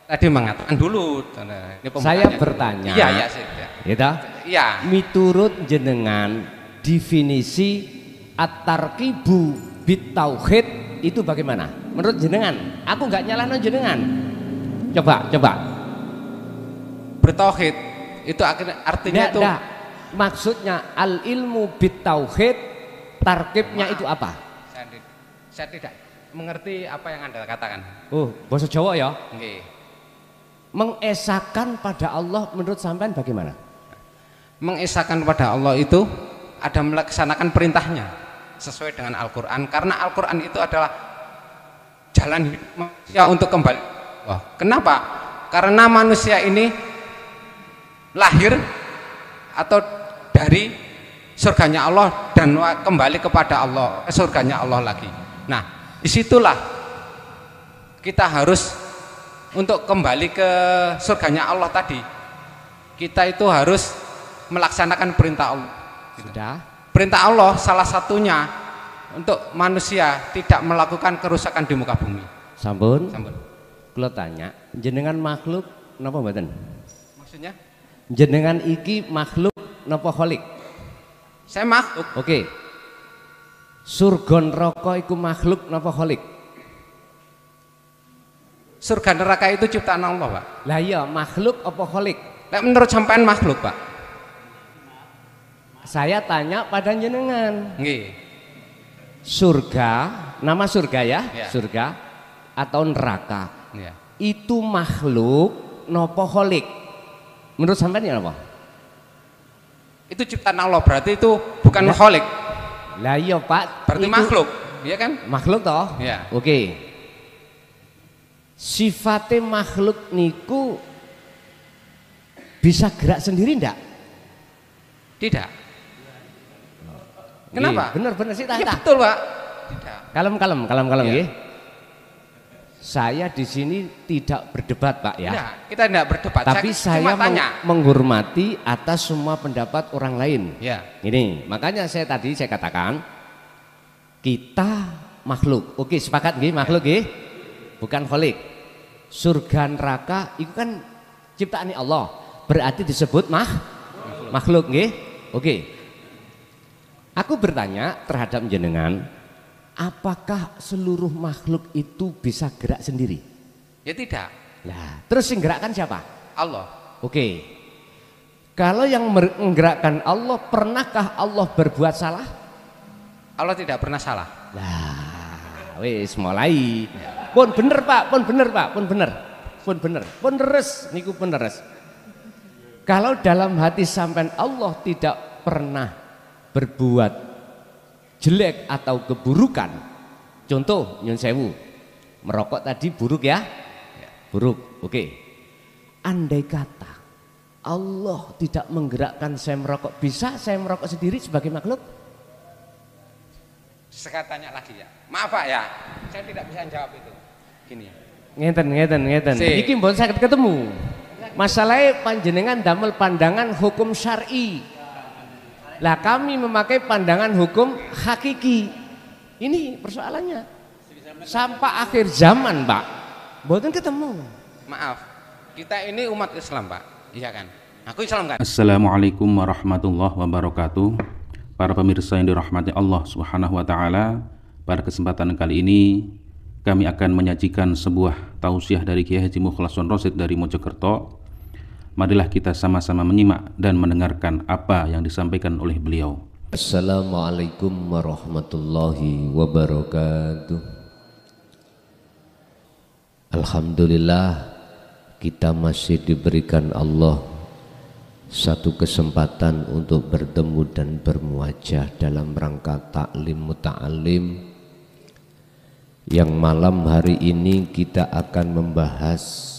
tadi mengatakan dulu. Ini saya bertanya. Iya, iya, gitu? Iya. Miturut jenengan definisi at-tarqibu bit tauhid itu bagaimana? Menurut jenengan? Aku nggak nyalahno jenengan. Coba. Bertauhid itu artinya itu. Maksudnya al ilmu bit tauhid, tarkibnya itu apa? Saya tidak mengerti apa yang Anda katakan. Oh, bahasa Jawa ya? Nggih. Mengesahkan pada Allah menurut sampean bagaimana? Mengesahkan pada Allah itu ada melaksanakan perintahnya sesuai dengan Al-Quran, karena Al-Quran itu adalah jalan hidup manusia untuk kembali. Wah, kenapa? Karena manusia ini lahir atau dari surganya Allah dan kembali kepada Allah, surganya Allah lagi. Nah, disitulah kita harus untuk kembali ke surganya Allah tadi. Kita itu harus melaksanakan perintah Allah. Sudah. Perintah Allah salah satunya untuk manusia tidak melakukan kerusakan di muka bumi. Sampun. Kalau tanya, jenengan makhluk napa mboten? Maksudnya? Jenengan iki makhluk napa kholik? Saya makhluk. Oke. Surga neraka iku makhluk napa kholik? Surga neraka itu ciptaan Allah, Pak. Lah iya, makhluk apa kholik? Nah, menurut sampean makhluk, Pak. Saya tanya pada jenengan. Nggih. Surga, nama surga ya? Surga atau neraka. Ya. Itu makhluk napa kholik? Menurut sampean ya apa? Itu ciptaan Allah, berarti itu bukan kholik. Lah iya, Pak. Berarti itu makhluk, iya kan? Makhluk toh? Ya. Oke. Sifatnya makhluk niku bisa gerak sendiri ndak? Tidak. Kenapa? Bener sih tak. Ya, betul, Pak. Tidak. Kalem Ya. nggih. Saya di sini tidak berdebat, Pak ya. Tidak, kita tidak berdebat. Tapi saya menghormati atas semua pendapat orang lain. Ya. Ini, makanya saya katakan kita makhluk. Oke, sepakat nggih, makhluk nggih? Bukan kholik. Surga neraka itu kan ciptaan Allah. Berarti disebut makhluk nggih? Oke. Aku bertanya terhadap jenengan, apakah seluruh makhluk itu bisa gerak sendiri? Ya tidak. Nah, terus yang gerakkan siapa? Allah. Oke. Kalau yang menggerakkan Allah, pernahkah Allah berbuat salah? Allah tidak pernah salah. Nah, wis mulai. Pun bener Pak, pun bener. Pun deres, niku pun deres. Kalau dalam hati sampean Allah tidak pernah berbuat jelek atau keburukan, contoh nyun sewu, merokok tadi buruk ya? Buruk, oke. Andai kata Allah tidak menggerakkan saya merokok, bisa saya merokok sendiri sebagai makhluk? Saya tanya lagi ya, maaf Pak ya, saya tidak bisa jawab itu. Gini. Ngeten. Iki mbon saged ketemu. Masalahnya panjenengan damel pandangan hukum syar'i. Lah kami memakai pandangan hukum hakiki. Ini persoalannya. Sampai akhir zaman, Pak. Mboten ketemu. Maaf, kita ini umat Islam, Pak. Iya kan? Aku Islam kan? Assalamualaikum warahmatullahi wabarakatuh. Para pemirsa yang dirahmati Allah Subhanahu wa taala, pada kesempatan kali ini kami akan menyajikan sebuah tausiah dari Kiai Haji Mukhlason Rosyid dari Mojokerto. Marilah kita sama-sama menyimak dan mendengarkan apa yang disampaikan oleh beliau. Assalamualaikum warahmatullahi wabarakatuh. Alhamdulillah, kita masih diberikan Allah satu kesempatan untuk bertemu dan bermuajah dalam rangka taklim muta'alim, yang malam hari ini kita akan membahas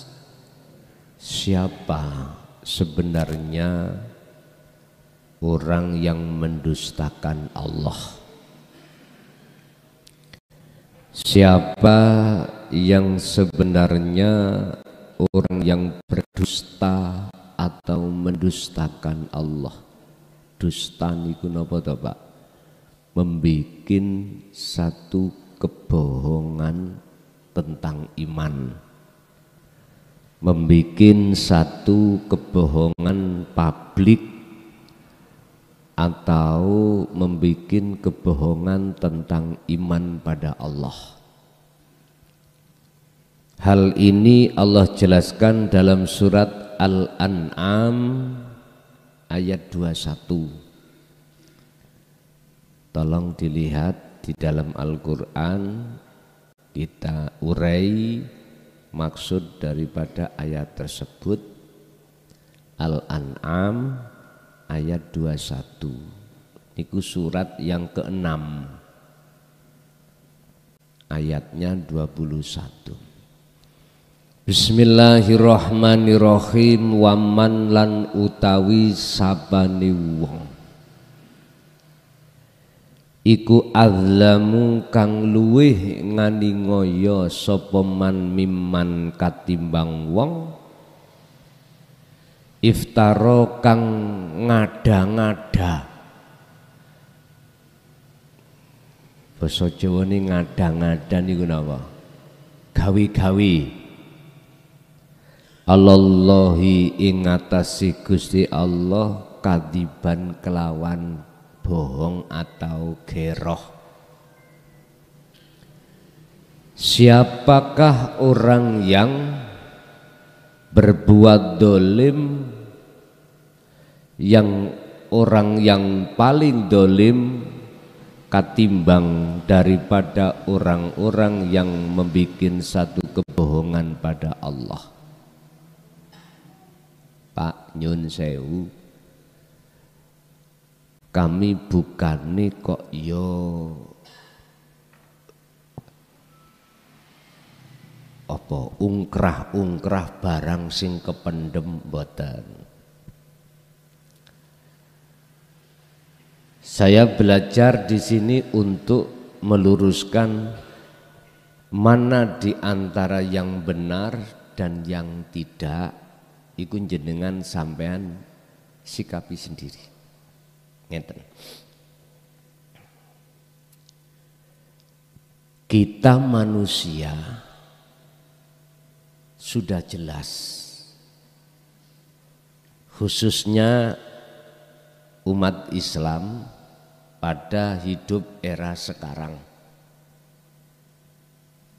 siapa sebenarnya orang yang mendustakan Allah. Siapa yang sebenarnya orang yang berdusta atau mendustakan Allah. Dusta niku napa to, Pak? Membikin satu kebohongan tentang iman. membikin satu kebohongan publik atau membikin kebohongan tentang iman pada Allah. Hal ini Allah jelaskan dalam surat Al-An'am ayat 21. Tolong dilihat di dalam Al-Quran, kita urai maksud daripada ayat tersebut. Al-An'am ayat 21. Itu surat yang ke-6, ayatnya 21. Bismillahirrahmanirrahim. Waman lan utawi sabani wong iku azlamu kang luweh nganiaya sapa man mimman katimbang wong iftara kang ngada-ngada. Basa Jawa ni ngada-ngada niku napa? Gawe-gawe. Allahi ing atase Gusti Allah kadiban kelawan bohong atau geroh. Siapakah orang yang berbuat dolim, yang orang yang paling dolim katimbang daripada orang-orang yang membuat satu kebohongan pada Allah. Pak nyun sewu, kami bukane kok yo apa ungkrah-ungkrah barang sing kependem mboten. Saya belajar di sini untuk meluruskan mana di antara yang benar dan yang tidak. Iku jenengan sampean sikapi sendiri. Ngeten. Kita manusia sudah jelas, khususnya umat Islam pada hidup era sekarang.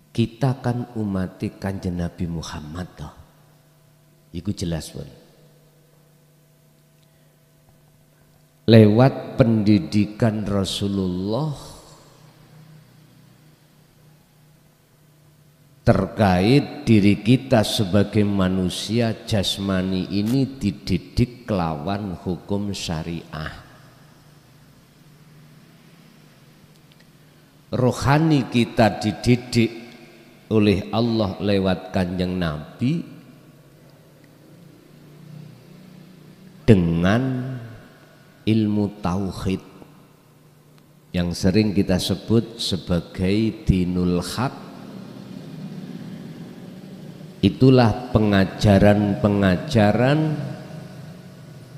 Kita kan umati Kanjeng Nabi Muhammad toh. Iku jelas pun. Lewat pendidikan Rasulullah terkait diri kita sebagai manusia jasmani ini dididik kelawan hukum syariah. Rohani kita dididik oleh Allah lewat Kanjeng Nabi dengan ilmu tauhid yang sering kita sebut sebagai dinul haq. Itulah pengajaran-pengajaran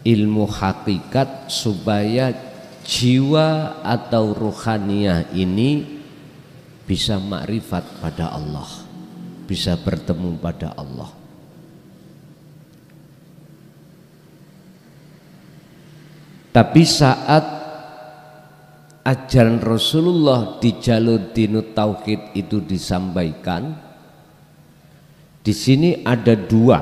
ilmu hakikat supaya jiwa atau ruhaniyah ini bisa makrifat pada Allah, bisa bertemu pada Allah. Tapi saat ajaran Rasulullah di jalur dinut tauhid itu disampaikan, di sini ada dua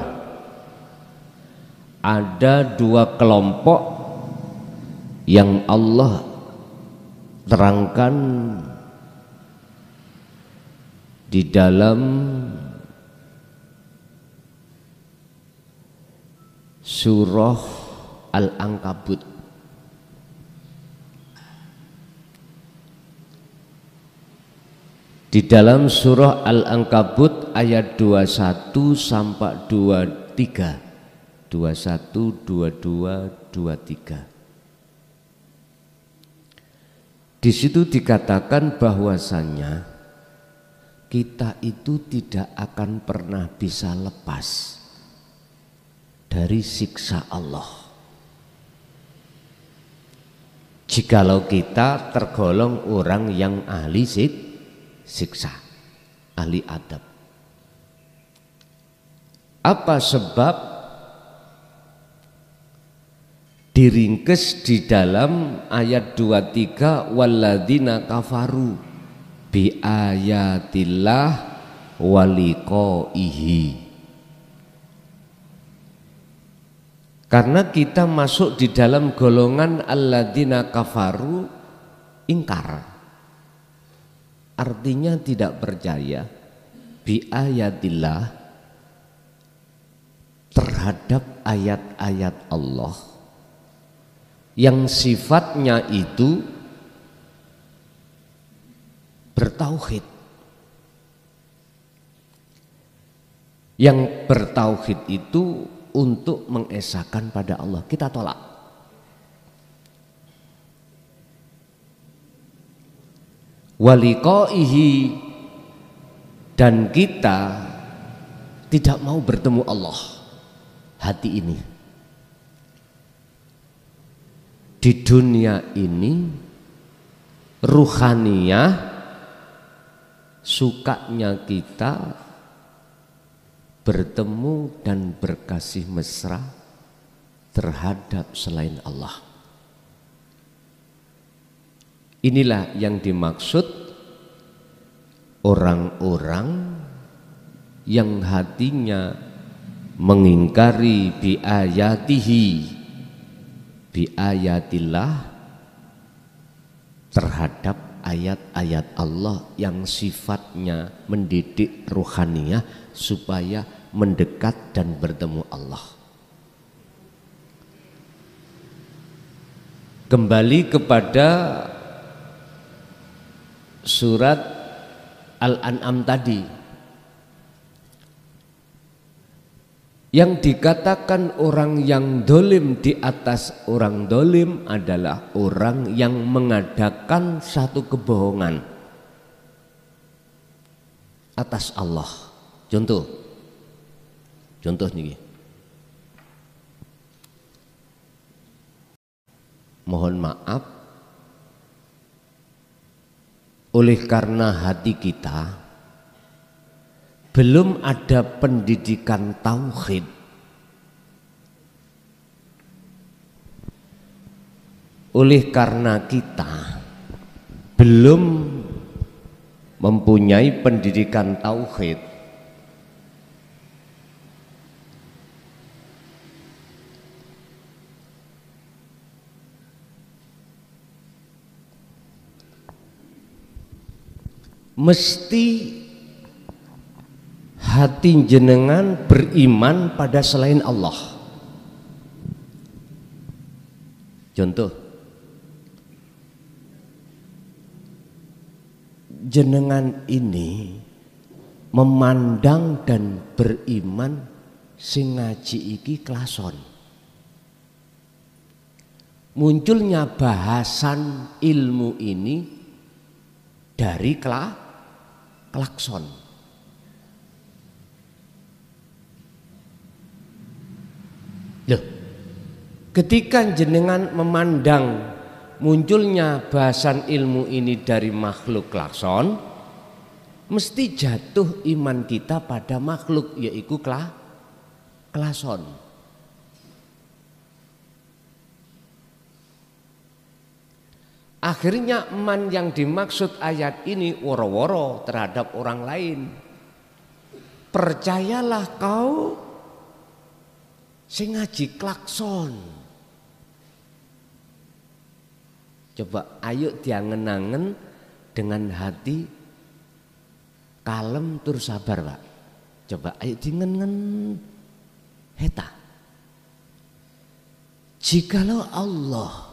kelompok yang Allah terangkan di dalam surah Al-Ankabut. Di dalam surah Al-Ankabut ayat 21 sampai 23. 21, 22, 23. Di situ dikatakan bahwasanya kita itu tidak akan pernah bisa lepas dari siksa Allah jikalau kita tergolong orang yang ahli siksa, ahli adab. Apa sebab diringkes di dalam ayat 23 walladzina kafaru bi ayatillah waliqaihi. Karena kita masuk di dalam golongan alladzina kafaru, ingkar. Artinya tidak percaya bi ayatillah, terhadap ayat-ayat Allah yang sifatnya itu bertauhid. Yang bertauhid itu untuk mengesahkan pada Allah, kita tolak. Waliqaihi, dan kita tidak mau bertemu Allah. Hati ini di dunia ini ruhaniyah, sukanya kita bertemu dan berkasih mesra terhadap selain Allah. Inilah yang dimaksud orang-orang yang hatinya mengingkari bi ayatihi, bi ayatillah, terhadap ayat-ayat Allah yang sifatnya mendidik ruhaniyah supaya mendekat dan bertemu Allah. Kembali kepada surat Al-An'am tadi, yang dikatakan orang yang dolim di atas orang dolim adalah orang yang mengadakan satu kebohongan atas Allah. Contoh nih, mohon maaf, oleh karena hati kita belum ada pendidikan tauhid, oleh karena kita belum mempunyai pendidikan tauhid, mesti hati jenengan beriman pada selain Allah. Contoh, jenengan ini memandang dan beriman sing ngaji iki klason. Munculnya bahasan ilmu ini dari klakson. Loh, ketika jenengan memandang munculnya bahasan ilmu ini dari makhluk klakson, mesti jatuh iman kita pada makhluk, yaitu klason. Akhirnya man yang dimaksud ayat ini woro-woro terhadap orang lain. Percayalah kau sing ngaji klakson. Coba ayo diangen-angen dengan hati kalem tur sabar, Pak. Coba ayo dingen-ngen heta. Jikalau Allah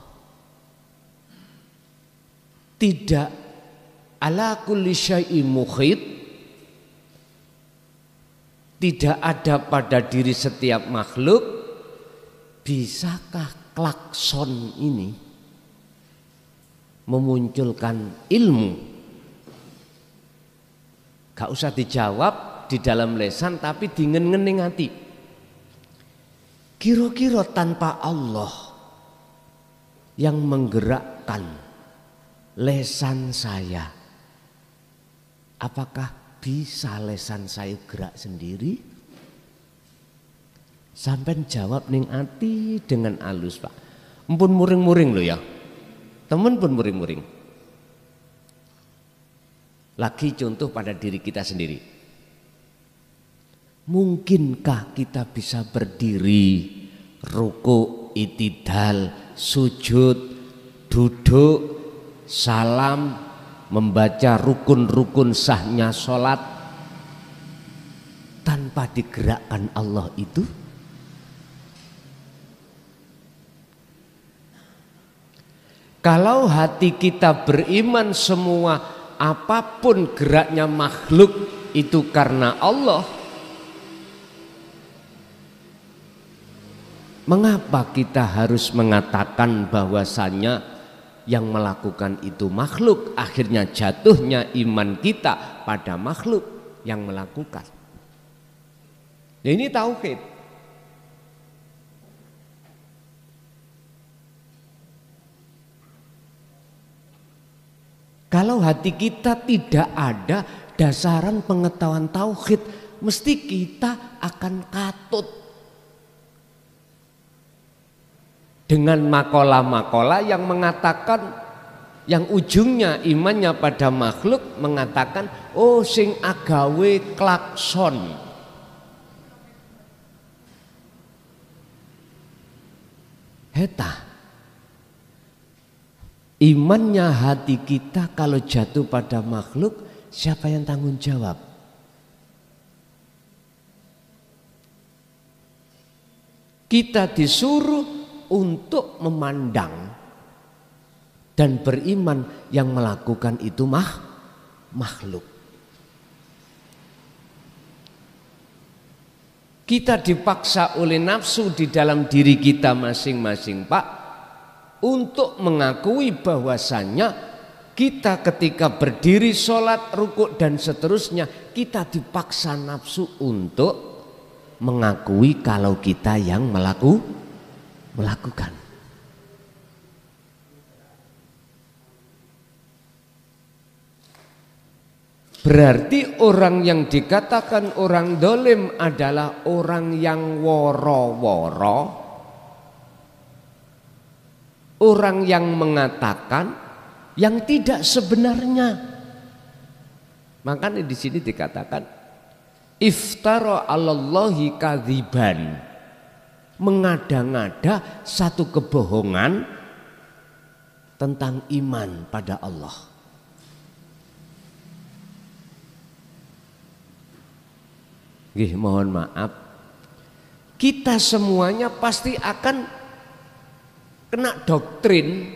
tidak ala kulli syai'in muhit, tidak ada pada diri setiap makhluk, bisakah klakson ini memunculkan ilmu? Gak usah dijawab di dalam lesan, tapi dingen-ngening hati. Kira-kira tanpa Allah yang menggerakkan lesan saya, apakah bisa lesan saya gerak sendiri? Sampai jawab ning ati dengan alus, Pak. Ampun muring-muring lo ya. Temen pun muring-muring. Lagi contoh pada diri kita sendiri. Mungkinkah kita bisa berdiri, ruku, itidal, sujud, duduk, salam, membaca rukun-rukun sahnya sholat tanpa digerakkan Allah itu? Kalau hati kita beriman semua apapun geraknya makhluk itu karena Allah, mengapa kita harus mengatakan bahwasannya yang melakukan itu makhluk? Akhirnya jatuhnya iman kita pada makhluk yang melakukan. Ya, ini tauhid. Kalau hati kita tidak ada dasaran pengetahuan tauhid, mesti kita akan katut dengan makola-makola yang mengatakan, yang ujungnya imannya pada makhluk mengatakan, oh sing agawe klakson. Heta. Imannya hati kita kalau jatuh pada makhluk, siapa yang tanggung jawab? Kita disuruh untuk memandang dan beriman yang melakukan itu makhluk. Kita dipaksa oleh nafsu di dalam diri kita masing-masing, Pak, untuk mengakui bahwasannya kita ketika berdiri sholat, rukuk dan seterusnya, kita dipaksa nafsu untuk mengakui kalau kita yang melakukan. Berarti orang yang dikatakan orang dolim adalah orang yang woro-woro, orang yang mengatakan yang tidak sebenarnya. Makanya di sini dikatakan iftara 'alallahi kadziban, mengada-ngada satu kebohongan tentang iman pada Allah. Nggih, mohon maaf, kita semuanya pasti akan kena doktrin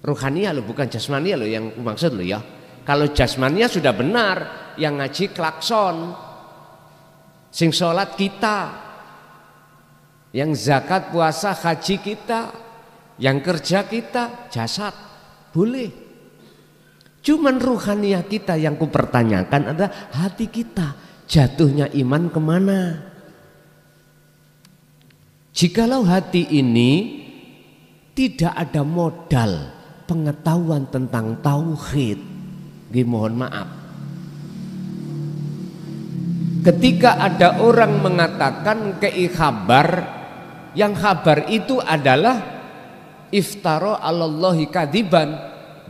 ruhania loh, bukan jasmania loh yang maksud loh ya. Kalau jasmania sudah benar, yang ngaji klakson, sing sholat kita, yang zakat puasa haji kita, yang kerja kita, jasad, boleh. Cuman ruhania kita yang kupertanyakan adalah hati kita, jatuhnya iman kemana? Jikalau hati ini tidak ada modal pengetahuan tentang tauhid, mohon maaf. Ketika ada orang mengatakan kei khabar, yang khabar itu adalah iftara 'alallahi kadziban,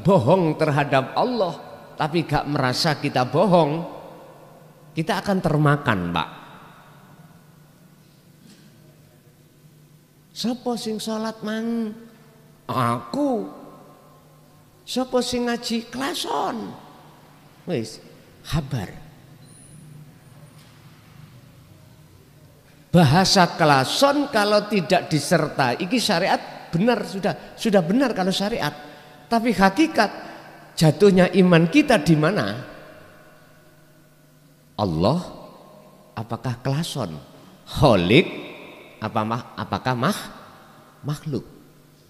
bohong terhadap Allah, tapi gak merasa kita bohong, kita akan termakan, Pak. Sopo sing sholat mang? Aku. Sopo sing ngaji klason? Wis, kabar. Bahasa klason kalau tidak disertai, iki syariat benar, sudah benar kalau syariat. Tapi hakikat jatuhnya iman kita di mana? Allah apakah klason? Kholik apakah makhluk?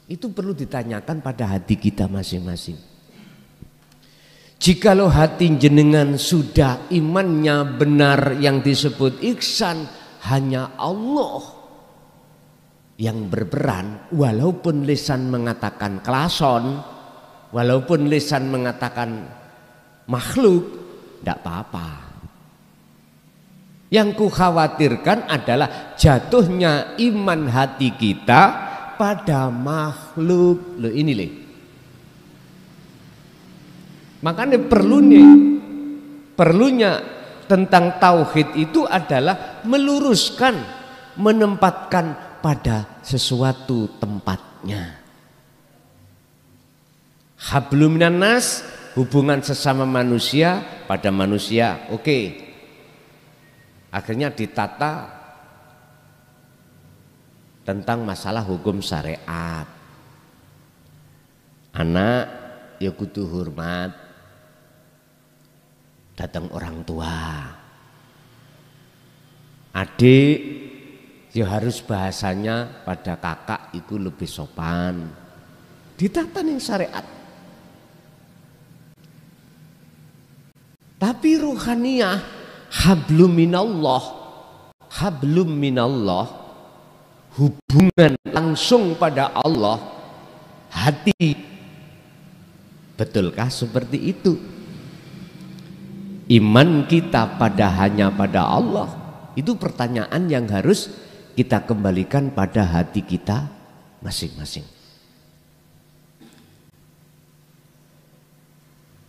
Itu perlu ditanyakan pada hati kita masing-masing. Jikalau hati jenengan sudah imannya benar yang disebut ihsan, hanya Allah yang berperan, walaupun lisan mengatakan klason, walaupun lisan mengatakan makhluk, tidak apa-apa. Yang kukhawatirkan adalah jatuhnya iman hati kita pada makhluk. Loh ini leh. Makanya perlunya tentang tauhid itu adalah meluruskan, menempatkan pada sesuatu tempatnya. Hablum minan nas, hubungan sesama manusia pada manusia. Oke. Akhirnya ditata tentang masalah hukum syariat. Anak ya kudu hormat datang orang tua. Adik ya harus bahasanya pada kakak itu lebih sopan. Ditata ning syariat. Tapi ruhaniyah hablum minallah, hubungan langsung pada Allah, hati. Betulkah seperti itu? Iman kita hanya pada Allah, itu pertanyaan yang harus kita kembalikan pada hati kita masing-masing.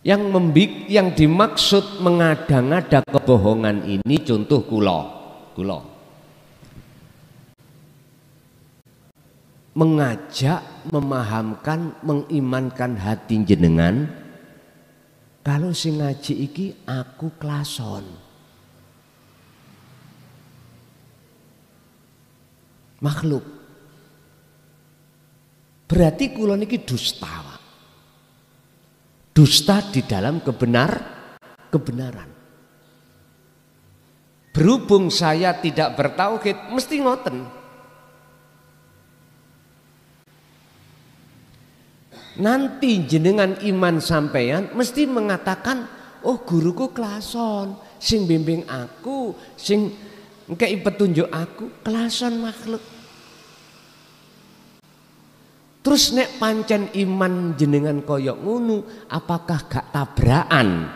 Yang dimaksud mengada-ngada kebohongan ini contoh kula mengajak, memahamkan, mengimankan hati jenengan kalau sing ngaji iki aku klason. Makhluk. Berarti kula niki dusta. Dusta di dalam kebenaran. Berhubung saya tidak bertauhid, mesti ngoten. Nanti jenengan iman sampeyan mesti mengatakan, oh guruku klason, sing bimbing aku, sing ngkei petunjuk aku, klason makhluk. Terus nek pancen iman jenengan koyok ngunu, apakah gak tabrakan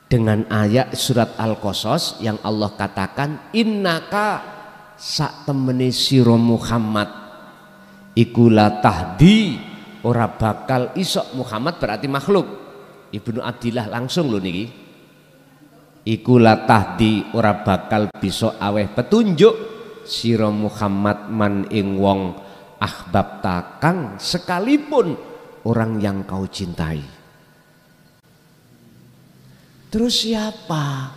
dengan ayat surat Al-Qasas yang Allah katakan innaka sak temene sira Muhammad iku la tahdi, ora bakal isok. Muhammad berarti makhluk. Ibnu Adilah langsung lho niki. Iku la tahdi, ora bakal bisa aweh petunjuk sira Muhammad man ing wong ahbab takang, sekalipun orang yang kau cintai. Terus siapa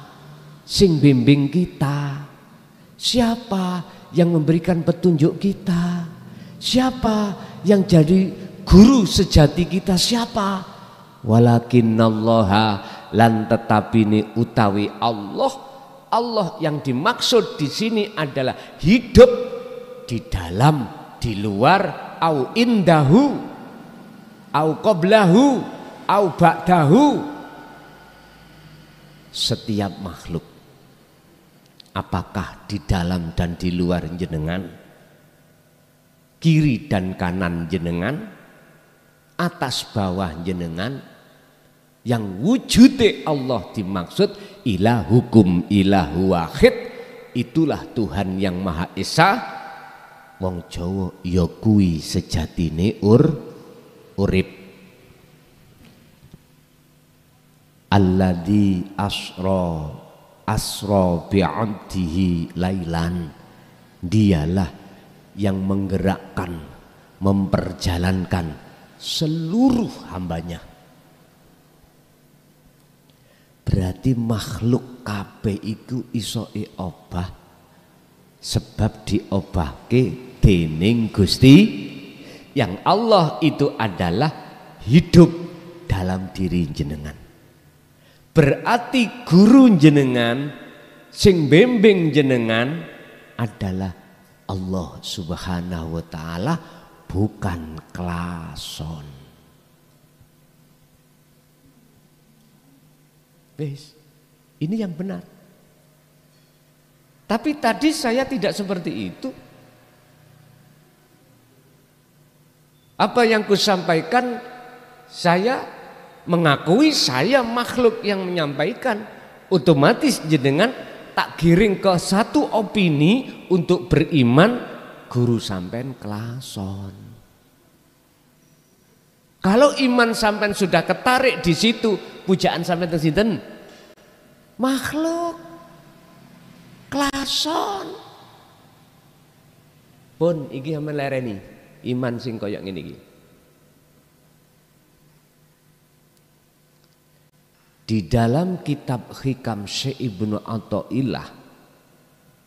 sing bimbing kita? Siapa yang memberikan petunjuk kita? Siapa yang jadi guru sejati kita? Siapa? Walakinnallaha, lan tetapini utawi Allah. Allah yang dimaksud di sini adalah hidup di dalam, di luar, au indahu, au qoblahu, au ba'dahu. Setiap makhluk, apakah di dalam dan di luar jenengan, kiri dan kanan jenengan, atas bawah jenengan, yang wujudnya Allah dimaksud ilahukum ilahu wahid, itulah Tuhan yang Maha Esa. Wong Jawa ya kuwi sejatine urip. Alladzi asra bi'abdihi lailan, dialah yang menggerakkan, memperjalankan seluruh hambanya. Berarti makhluk kabeh iku isoke obah sebab diobahke dening Gusti yang Allah itu adalah hidup dalam diri jenengan. Berarti guru jenengan, sing bimbing jenengan adalah Allah Subhanahu wa taala, bukan klason. Wes, ini yang benar. Tapi tadi saya tidak seperti itu. Apa yang kusampaikan, saya mengakui saya makhluk yang menyampaikan. Otomatis jenengan tak giring ke satu opini untuk beriman, guru sampean kelason. Kalau iman sampean sudah ketarik di situ, pujaan sampean tersinten makhluk kelason. Pun iki sampean lereni iman sing koyok ngene iki. Di dalam kitab Hikam Syekh Ibnu Athaillah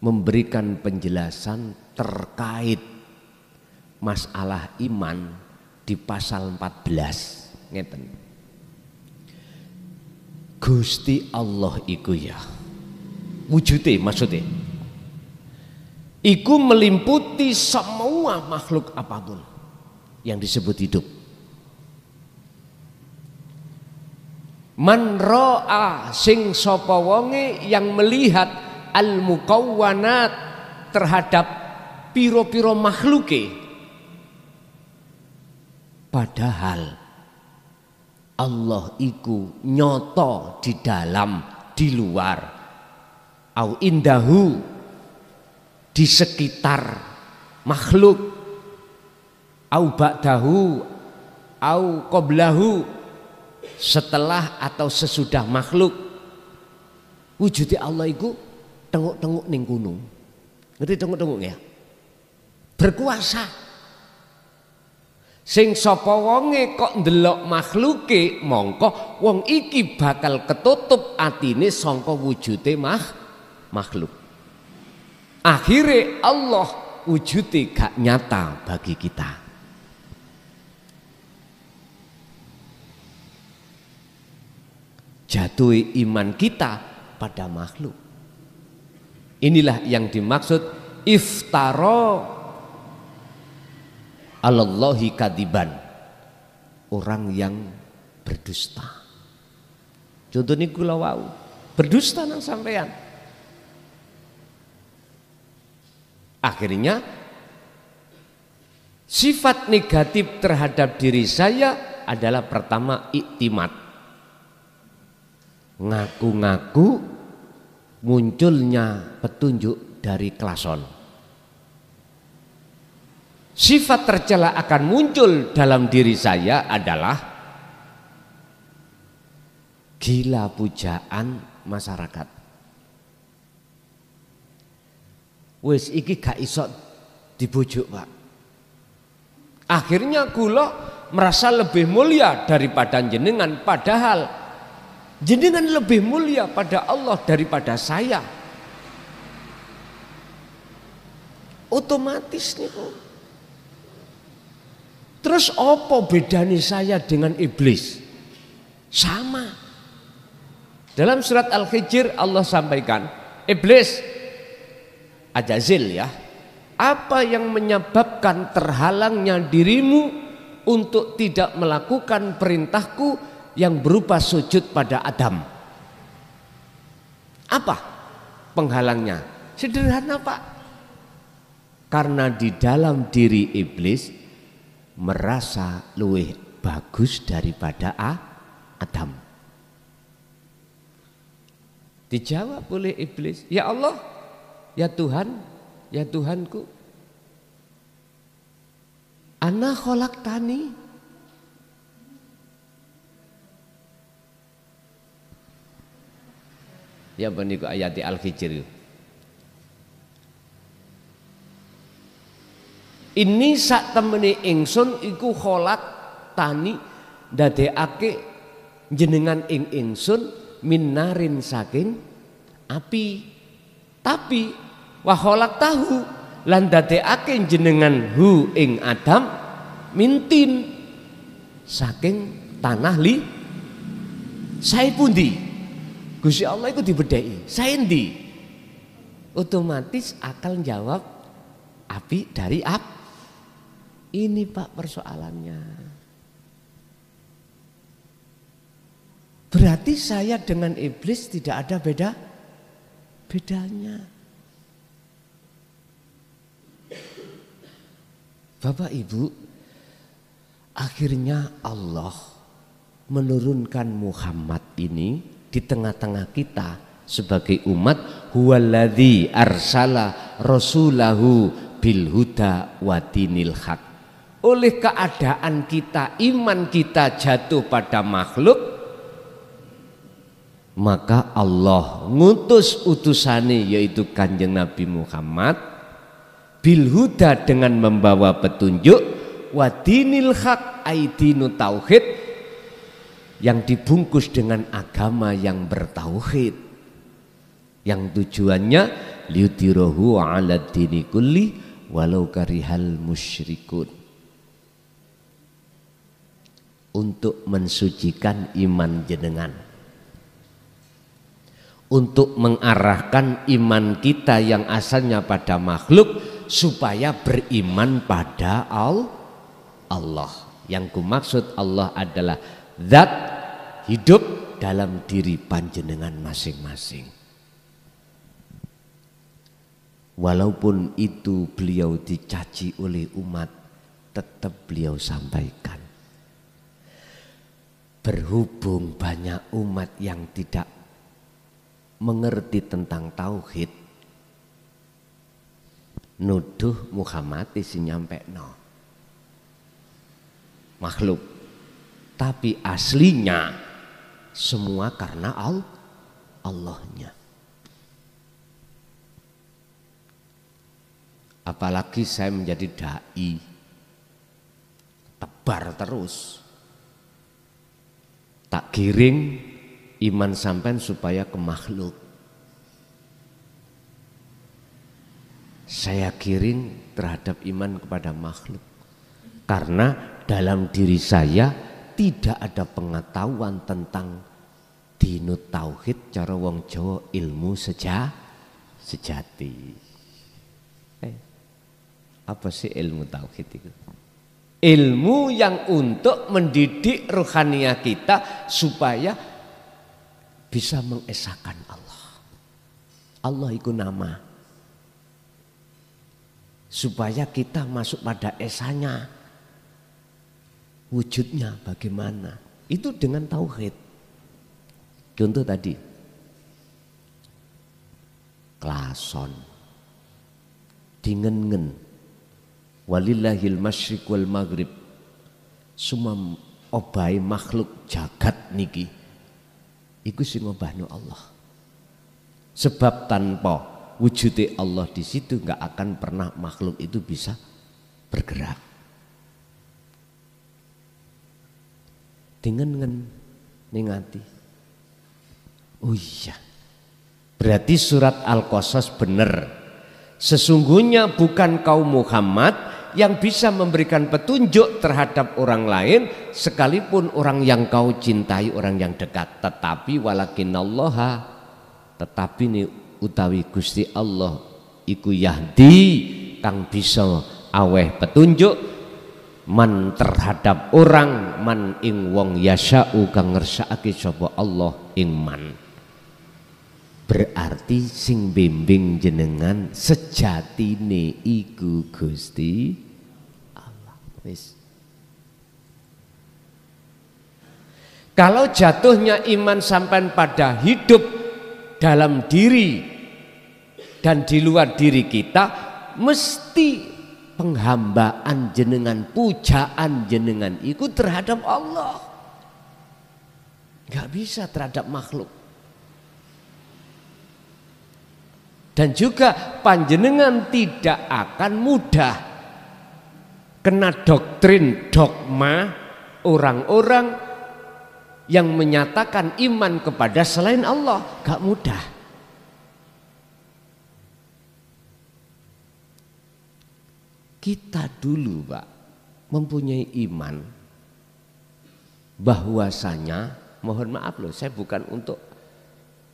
memberikan penjelasan terkait masalah iman di pasal 14 ngeten. Gusti Allah iku ya wujude maksudnya iku melimputi semua makhluk apapun yang disebut hidup. Man ra'a sing sapa wonge yang melihat al mukawwanat terhadap piro-piro makhluke, padahal Allah iku nyoto di dalam, di luar, au indahu di sekitar makhluk, au ba'dahu au qablahu setelah atau sesudah makhluk. Wujudnya Allah itu tenguk-tenguk ning gunung. Ngerti tenguk-tenguk ya? Berkuasa. Sing sapa wonge kok ndelok makhluke, mongko wong iki bakal ketutup atine sangka wujude makhluk. Akhire Allah wujude gak nyata bagi kita. Jatuhi iman kita pada makhluk. Inilah yang dimaksud iftara alallahi kadiban, orang yang berdusta. Contohnya kula wau berdusta nang sampean. Akhirnya sifat negatif terhadap diri saya adalah pertama iktimat. Ngaku-ngaku munculnya petunjuk dari klason. Sifat tercela akan muncul dalam diri saya adalah gila pujaan masyarakat. Wis iki gak iso dibujuk, Pak. Akhirnya kula merasa lebih mulia daripada jenengan, padahal jenengan lebih mulia pada Allah daripada saya. Otomatis niku. Terus apa bedanya saya dengan iblis? Sama. Dalam surat Al-Hijr Allah sampaikan, iblis Ajazil ya, apa yang menyebabkan terhalangnya dirimu untuk tidak melakukan perintahku yang berupa sujud pada Adam? Apa penghalangnya? Sederhana, Pak. Karena di dalam diri iblis merasa luwih bagus daripada Adam. Dijawab oleh iblis, ya Allah, ya Tuhan, ya Tuhanku, ana khalaqtani, ya baniku ayat Al-Hijr. Ini sak temene ingsun iku kholak tani dadekake jenengan ing ingsun minarin saking api, tapi wa kholak tahu lan dadekake jenengan hu ing Adam mintin saking tanah li. Saya pundi? Gusti Allah itu dibedai. Saya endi? Otomatis akal jawab api dari api. Ini Pak persoalannya. Berarti saya dengan iblis tidak ada bedanya. Bapak Ibu, akhirnya Allah menurunkan Muhammad ini di tengah-tengah kita sebagai umat huwallazi arsala rasulahu bil huda wa dinil haq. Oleh keadaan kita, iman kita jatuh pada makhluk, maka Allah ngutus utusane yaitu Kanjeng Nabi Muhammad bil huda dengan membawa petunjuk, wa dinil haq aidinu tauhid yang dibungkus dengan agama yang bertauhid, yang tujuannya liudirahu ala dini kulli walau karihal musyrikun, untuk mensucikan iman jenengan, untuk mengarahkan iman kita yang asalnya pada makhluk supaya beriman pada Allah. Yang kumaksud Allah adalah zat hidup dalam diri panjenengan masing-masing. Walaupun itu beliau dicaci oleh umat, tetap beliau sampaikan. Berhubung banyak umat yang tidak mengerti tentang tauhid, nuduh Muhammad isi nyampe no makhluk, tapi aslinya semua karena Allahnya. Apalagi saya menjadi dai, tebar terus, tak giring iman sampean supaya ke makhluk. Saya giring terhadap iman kepada makhluk, karena dalam diri saya tidak ada pengetahuan tentang dinut tauhid, cara wong Jawa ilmu sejati. Apa sih ilmu tauhid itu? Ilmu yang untuk mendidik rohaniah kita supaya bisa mengesahkan Allah. Allah itu nama, supaya kita masuk pada esanya. Wujudnya bagaimana? Itu dengan tauhid. Contoh tadi, klason, dingen-ngen, walillahil masyriq wal maghrib, semua obai makhluk jagat niki iku sing ngobahno Allah. Sebab tanpa wujudnya Allah di situ nggak akan pernah makhluk itu bisa bergerak. Dengan ningati. Oh iya, berarti surat Al-Qasas benar. Sesungguhnya bukan kaum Muhammad yang bisa memberikan petunjuk terhadap orang lain, sekalipun orang yang kau cintai, orang yang dekat. Tetapi walakinallaha, tetapi ini utawi Gusti Allah iku yahdi kang bisa aweh petunjuk man terhadap orang, man ing wong yasha'u kang ngersakake sapa Allah ing man. Berarti sing bimbing jenengan sejatine iku Gusti Allah. Wis. Kalau jatuhnya iman sampai pada hidup dalam diri dan di luar diri kita, mesti penghambaan jenengan, pujaan jenengan itu terhadap Allah, nggak bisa terhadap makhluk. Dan juga panjenengan tidak akan mudah kena doktrin dogma orang-orang yang menyatakan iman kepada selain Allah, nggak mudah. Kita dulu Pak mempunyai iman bahwasanya, mohon maaf loh, saya bukan untuk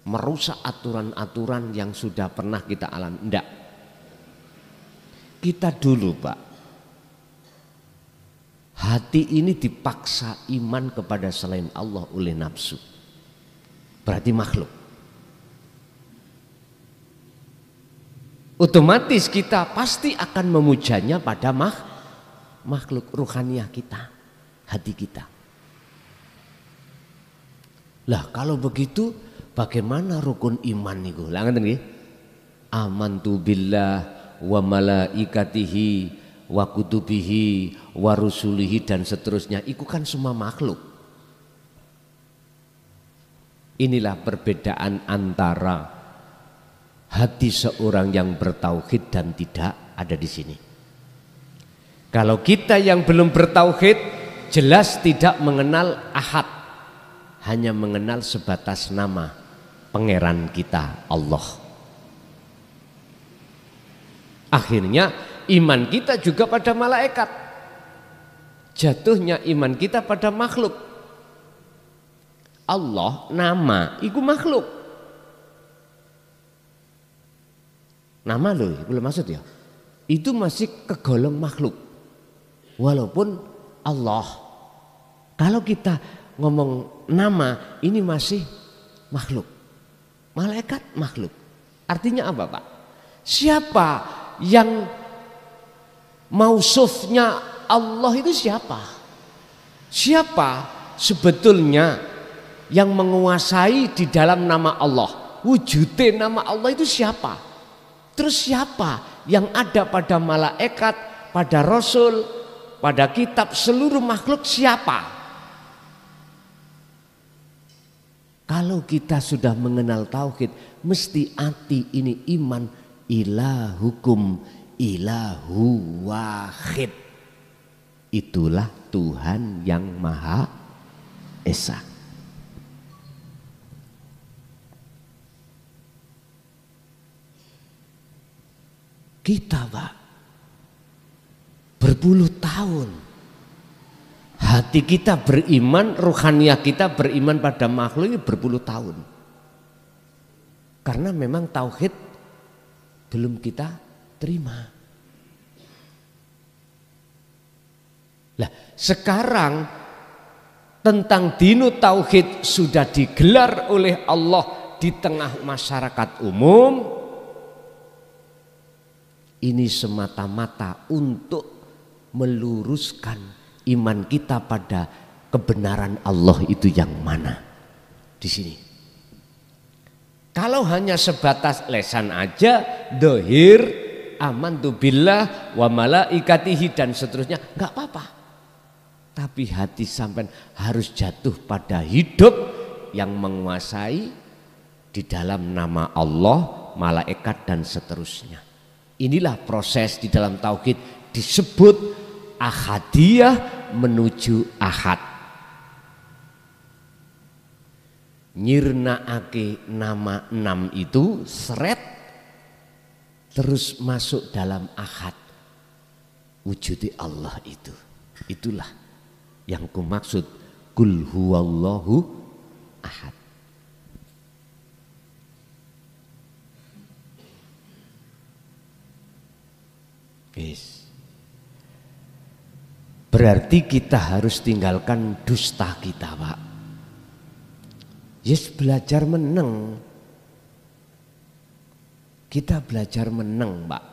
merusak aturan-aturan yang sudah pernah kita alami, enggak. Kita dulu Pak, hati ini dipaksa iman kepada selain Allah oleh nafsu, berarti makhluk. Otomatis kita pasti akan memujanya pada makhluk ruhaniah kita, hati kita. Lah kalau begitu bagaimana rukun iman niku? Lah ngeten nggih. amantu billah wa malaikatihi wa kutubihi wa rusulihi dan seterusnya, itu kan semua makhluk. Inilah perbedaan antara hati seorang yang bertauhid dan tidak ada di sini. Kalau kita yang belum bertauhid jelas tidak mengenal ahad, hanya mengenal sebatas nama pangeran kita Allah. Akhirnya iman kita juga pada malaikat, jatuhnya iman kita pada makhluk. Allah nama itu makhluk. Nama loh, belum maksud ya. Itu masih kegolong makhluk. Walaupun Allah. Kalau kita ngomong nama, ini masih makhluk. Malaikat makhluk. Artinya apa, Pak? Siapa yang mausufnya Allah itu siapa? Siapa sebetulnya yang menguasai di dalam nama Allah? Wujudnya nama Allah itu siapa? Terus siapa yang ada pada malaikat, pada rasul, pada kitab, seluruh makhluk siapa? Kalau kita sudah mengenal tauhid, mesti hati ini iman ilahukum ilahu wahid. Itulah Tuhan yang Maha Esa. Kita, Pak, berpuluh tahun hati kita beriman, ruhaniyah kita beriman pada makhluk ini berpuluh tahun. Karena memang tauhid belum kita terima. Lah, sekarang tentang dinu tauhid sudah digelar oleh Allah di tengah masyarakat umum. Ini semata-mata untuk meluruskan iman kita pada kebenaran Allah itu yang mana di sini. Kalau hanya sebatas lesan aja, dohir, amantu billah wa malaikatihi dan seterusnya, nggak apa-apa. Tapi hati sampean harus jatuh pada hidup yang menguasai di dalam nama Allah, malaikat dan seterusnya. Inilah proses di dalam tauhid disebut ahadiyah menuju ahad. Nyirnaake nama 6 itu seret terus masuk dalam ahad. Wujudi Allah itu. Itulah yang kumaksud kul huwallahu ahad. Berarti kita harus tinggalkan dusta kita, Pak. Yes, belajar menang. Kita belajar menang, Pak.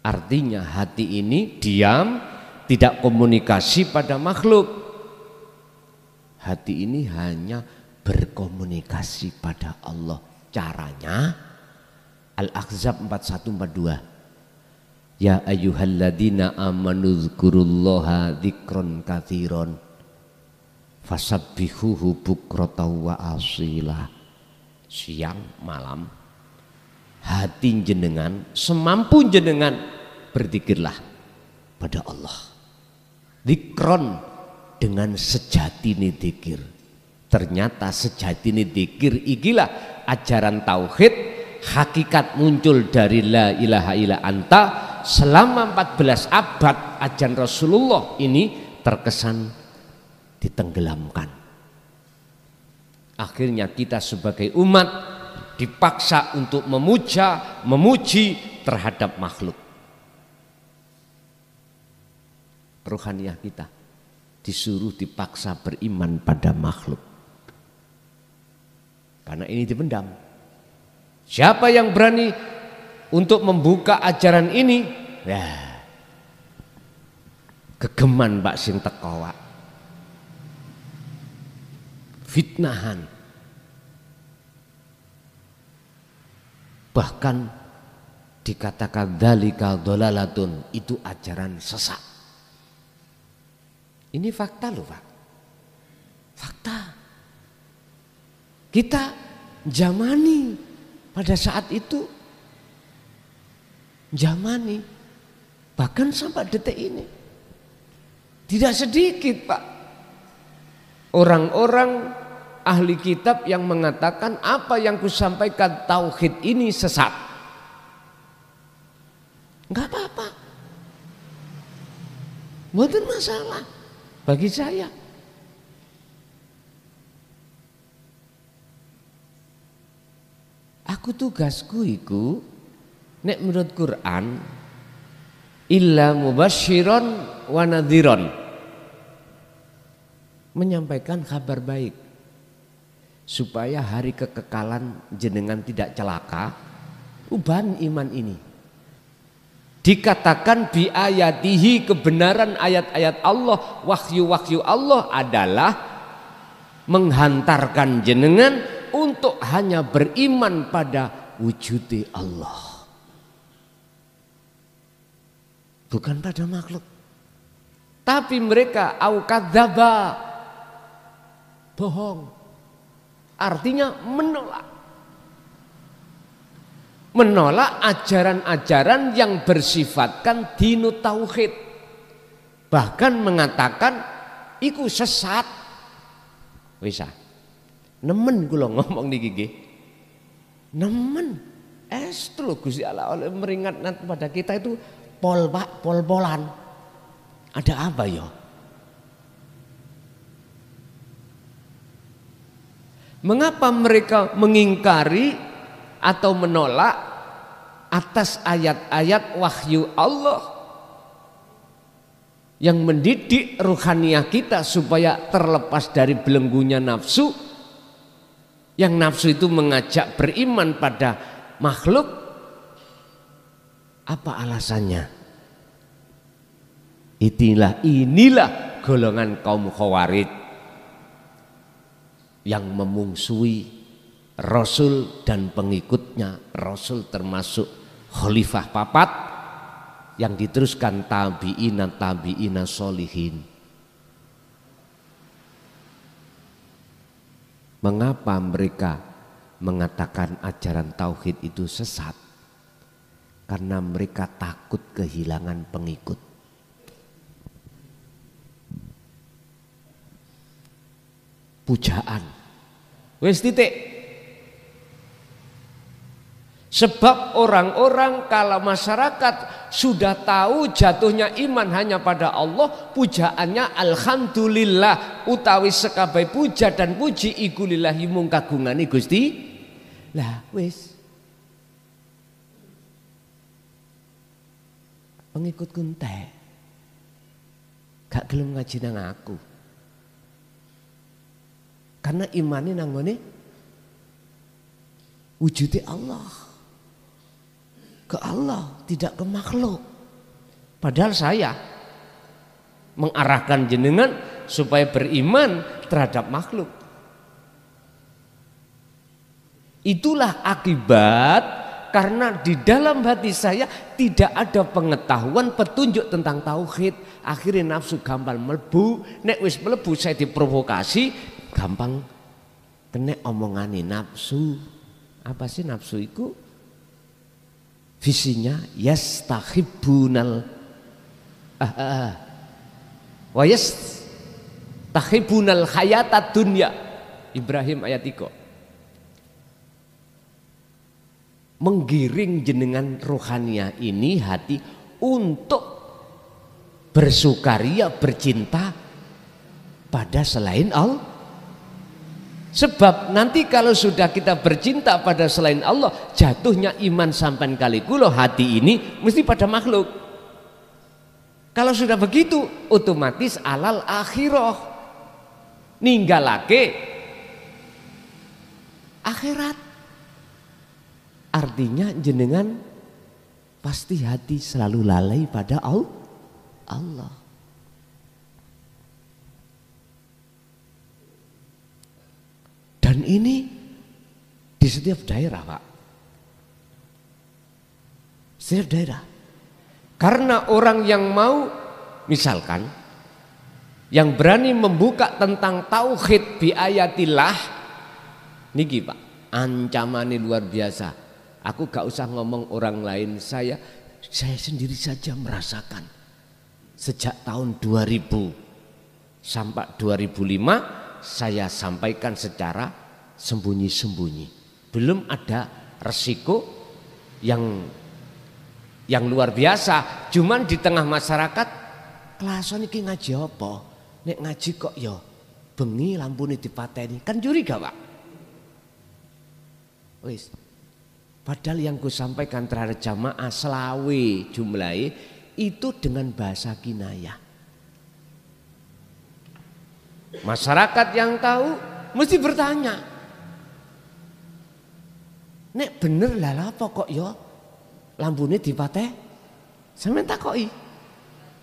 Artinya hati ini diam, tidak komunikasi pada makhluk. Hati ini hanya berkomunikasi pada Allah. Caranya Al-Ahzab 4142. Ya ayyuhalladzina amanu dzkurullaha dzikron katsiron fasabbihuhu bukratan wa asila. Siang malam hati jenengan semampu jenengan berzikirlah pada Allah. Dzikron dengan sejatine dzikir. Ternyata sejatine dzikir ikilah ajaran tauhid, hakikat muncul dari la ilaha illa anta. Selama 14 abad ajaran Rasulullah ini terkesan ditenggelamkan. Akhirnya kita sebagai umat dipaksa untuk memuji terhadap makhluk. Ruhaniyah kita disuruh dipaksa beriman pada makhluk. Karena ini dipendam. Siapa yang berani untuk membuka ajaran ini, ya kegeman Pak sing teko, Pak. Fitnahan. Bahkan dikatakan dzalika dhalalatun, itu ajaran sesat. Ini fakta loh Pak. Fakta. Kita zamani pada saat itu. Zamani. Bahkan sampai detik ini. Tidak sedikit Pak. Orang-orang ahli kitab yang mengatakan apa yang kusampaikan tauhid ini sesat. Enggak apa-apa. Bukan masalah bagi saya. Aku tugasku iku nek menurut Quran illa mubasyiron wa nadhiron, menyampaikan kabar baik supaya hari kekekalan jenengan tidak celaka. Uban iman ini dikatakan bi ayatihi, kebenaran ayat-ayat Allah, wahyu-wahyu Allah adalah menghantarkan jenengan untuk hanya beriman pada wujudi Allah, bukan pada makhluk. Tapi mereka au kadzaba, bohong, artinya menolak ajaran-ajaran yang bersifatkan dinu tauhid, bahkan mengatakan iku sesat. Wisa nemen kula ngomong niki nggih, nemen estu lho Gusti Allah oleh meringatkan pada kita itu pol-polan. Ada apa ya? Mengapa mereka mengingkari atau menolak atas ayat-ayat wahyu Allah yang mendidik ruhaniyah kita supaya terlepas dari belenggunya nafsu, yang nafsu itu mengajak beriman pada makhluk? Apa alasannya? Inilah golongan kaum Khawarij yang memungsuhi Rasul dan pengikutnya Rasul, termasuk Khalifah papat yang diteruskan tabi'ina solihin. Mengapa mereka mengatakan ajaran tauhid itu sesat? Karena mereka takut kehilangan pengikut. Pujaan wis titik. Sebab orang-orang kalau masyarakat sudah tahu jatuhnya iman hanya pada Allah, pujaannya alhamdulillah utawi sekabai puja dan puji iku lillahi mung kagungane Gusti. Lah wis pengikutku entek gak gelem ngaji nang aku. Karena imane nang ngene wujudi Allah, ke Allah, tidak ke makhluk. Padahal saya mengarahkan jenengan supaya beriman terhadap makhluk. Itulah akibat karena di dalam hati saya tidak ada pengetahuan petunjuk tentang tauhid. Akhirnya nafsu gampang melebu. Nek wis melebu saya diprovokasi, gampang kena omongane nafsu. Apa sih nafsu itu? Visinya yastahibbunal wa yastahibbunal hayatad dunya. Ibrahim ayat 3. Menggiring jenengan rohania ini hati untuk bersukaria, bercinta pada selain Allah. Sebab nanti kalau sudah kita bercinta pada selain Allah, jatuhnya iman sampan kali kulo hati ini mesti pada makhluk. Kalau sudah begitu otomatis alal akhirah, ninggalake akhirat. Artinya jenengan pasti hati selalu lalai pada Allah. Dan ini di setiap daerah Pak. Setiap daerah. Karena orang yang mau, misalkan, yang berani membuka tentang tauhid bi ayatillah, niki Pak, ancamannya luar biasa. Aku gak usah ngomong orang lain, saya sendiri saja merasakan. Sejak tahun 2000 sampai 2005 saya sampaikan secara sembunyi-sembunyi. Belum ada resiko yang luar biasa. Cuman di tengah masyarakat, kelason iki ngaji apa? Nek ngaji kok ya bengi lampune dipateni. Kan curiga, Pak. Wis. Padahal yang ku sampaikan terhadap jamaah selawe jumlahe itu dengan bahasa kinayah. Masyarakat yang tahu mesti bertanya, nek bener lah apa kok ya lambune dipateh? Sampeyan takoki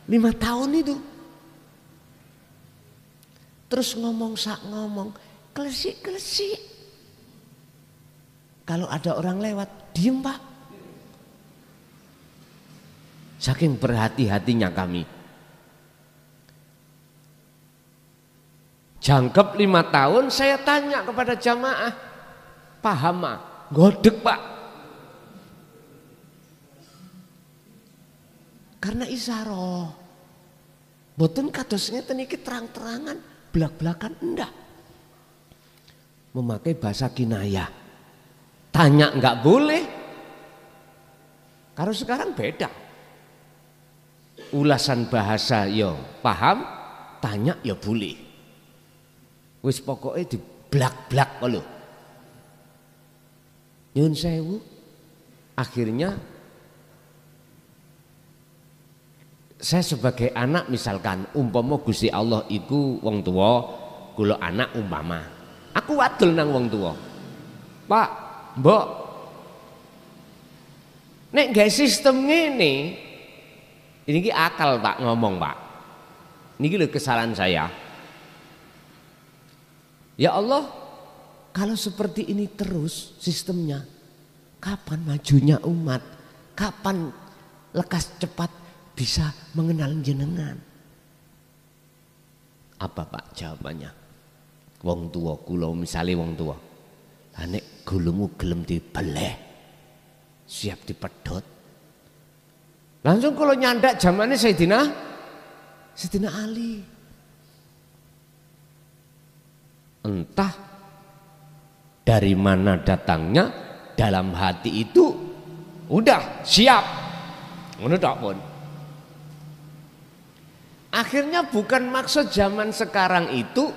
5 tahun itu. Terus ngomong klesik. Kalau ada orang lewat, diem Pak. Saking berhati-hatinya kami. Jangkep 5 tahun saya tanya kepada jamaah, paham Pak? Godek Pak. Karena isaroh. Boten kados ngeten iki terang-terangan, belak-belakan enggak. Memakai bahasa kinayah. Tanya enggak boleh. Kalau sekarang beda. Ulasan bahasa yo paham, tanya ya boleh. Wis pokoknya di blak-blak lho. Nyun sewu. Akhirnya saya sebagai anak misalkan umpama Gusti Allah iku wong tua, kula anak umpama. Aku wadul nang wong tua. Pak, Mbok. Nek gawe sistem ngene, ini ki akal Pak ngomong Pak. Niki lho kesalahan saya. Ya Allah, kalau seperti ini terus sistemnya, kapan majunya umat? Kapan lekas cepat bisa mengenal jenengan? Apa Pak jawabannya? Wong tua kula misale wong tua. Lah nek gulumu gelem dibeleh, siap dipedhot. Langsung kalau nyandak zamannya Sayyidina Ali. Entah dari mana datangnya, dalam hati itu udah siap. Ngono tok pun. Akhirnya bukan maksud zaman sekarang itu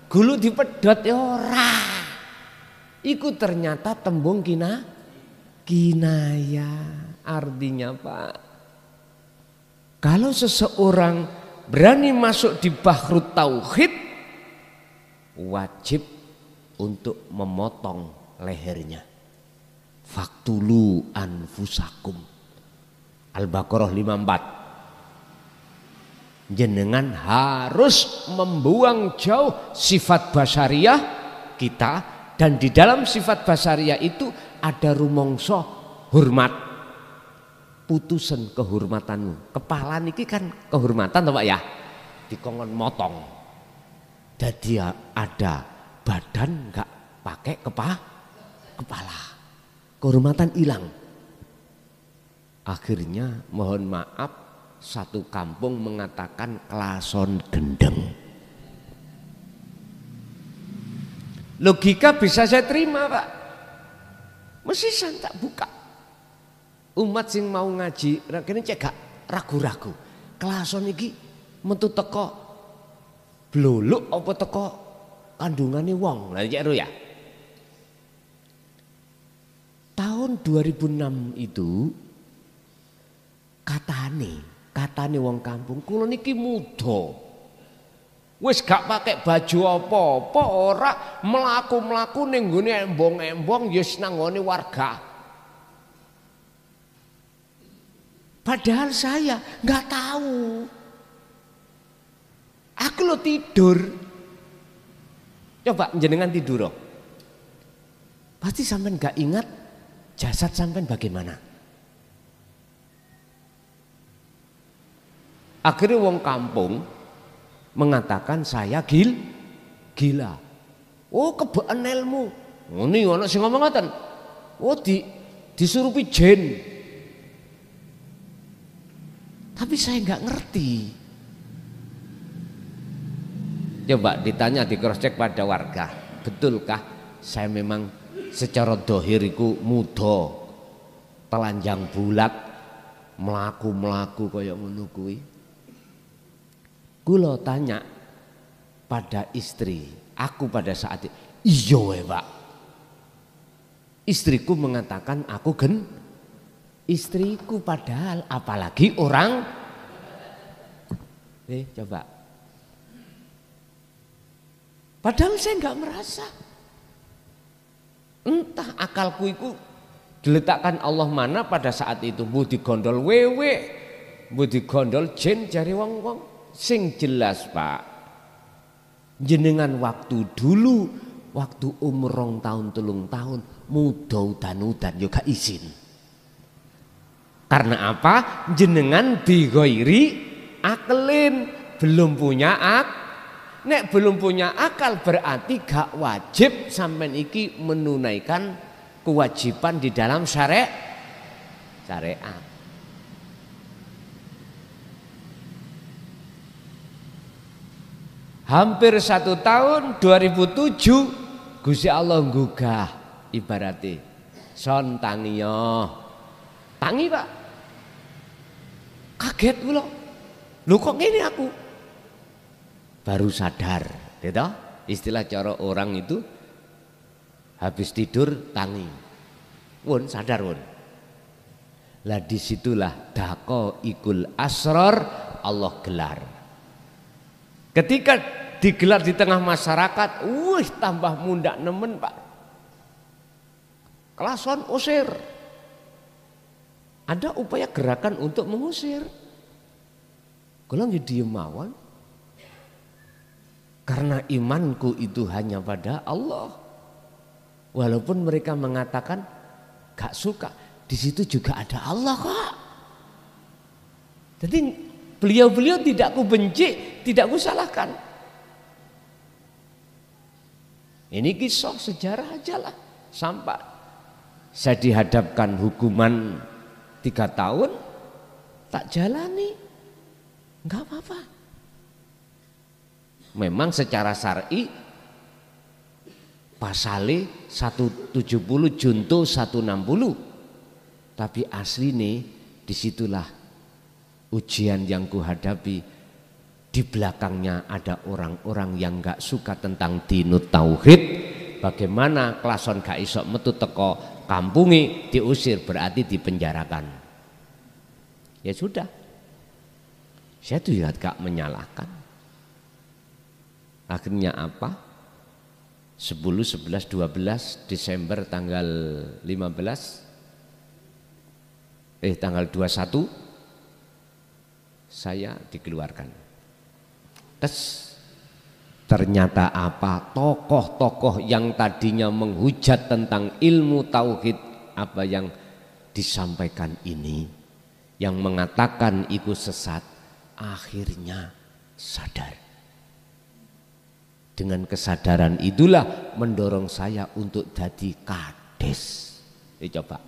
gulu dipedhot ya ora. Iku ternyata tembung kinaya. Artinya Pak, kalau seseorang berani masuk di bahrut tauhid, wajib untuk memotong lehernya. Faktulu anfusakum. Al-Baqarah 54. Jenengan harus membuang jauh sifat basyariah kita. Dan di dalam sifat basaria itu ada rumongso hormat. Putusan kehormatanmu. Kepala niki kan kehormatan toh Pak ya. Dikongkon motong. Jadi ada badan enggak pakai kepala. Kehormatan hilang. Akhirnya mohon maaf satu kampung mengatakan kelason gendeng. Logika bisa saya terima Pak. Mesti saya tak buka. Umat sing mau ngaji, kene cek gak ragu-ragu. Kelason iki metu teko bluluk apa teko kandungane wong. Lah cek ya. Tahun 2006 itu katane wong kampung kula niki muda. Wis gak pakai baju apa-apa, ora mlaku-mlaku ning nggone embong-embong ya nang nggone warga. Padahal saya nggak tahu. Aku lo tidur. Coba jenengan tidur. Pasti sampean nggak ingat jasad sampean bagaimana. Akhirnya wong kampung mengatakan saya gila. Oh, kebaan ilmu. Oh, ini ana sing ngomong ngoten. Oh, disurupi jin. Tapi saya nggak ngerti. Coba ditanya, di cross check pada warga, betulkah saya memang secara dohiriku muda, telanjang bulat, melaku kaya ngono kuwi? Kula tanya pada istri aku pada saat itu, iya wae Pak. Istriku mengatakan aku istriku, padahal apalagi orang coba, padahal saya nggak merasa, entah akalku itu diletakkan Allah mana pada saat itu. Bu digondol wewe, bu digondol jin jari wong-wong. Sing jelas Pak, jenengan waktu dulu, waktu umur 2 tahun 3 tahun muda udan juga izin. Karena apa? Jenengan bighairi aklin, belum punya nek belum punya akal berarti gak wajib sampean iki menunaikan kewajiban di dalam syariat. Hampir 1 tahun 2007 Gusti Allah nggugah ibaratnya son tangi Pak, kaget kula. Lho kok ngene aku? Baru sadar, gitu? Istilah cara orang itu habis tidur tangi. Won sadar won. Lah disitulah dako ikul asror Allah gelar. Ketika digelar di tengah masyarakat, tambah mundak nemen Pak. Kelason usir. Ada upaya gerakan untuk mengusir. Kula nggih diem mawon. Karena imanku itu hanya pada Allah. Walaupun mereka mengatakan gak suka, di situ juga ada Allah kok. Jadi beliau-beliau tidak ku benci, tidak ku salahkan. Ini kisah sejarah aja lah. Sampai saya dihadapkan hukuman 3 tahun, tak jalani, nggak apa-apa. Memang secara syar'i pasale 170 junto 160, tapi asli nih disitulah ujian yang kuhadapi. Di belakangnya ada orang-orang yang nggak suka tentang dinut tauhid. Bagaimana klason gak iso metu teko kampungi, diusir berarti dipenjarakan. Ya sudah, saya tuh gak menyalahkan. Akhirnya apa? 10, 11, 12 Desember tanggal 21 saya dikeluarkan. Ternyata apa? Tokoh-tokoh yang tadinya menghujat tentang ilmu tauhid, apa yang disampaikan ini, yang mengatakan itu sesat, akhirnya sadar. Dengan kesadaran itulah mendorong saya untuk jadi kades. Coba.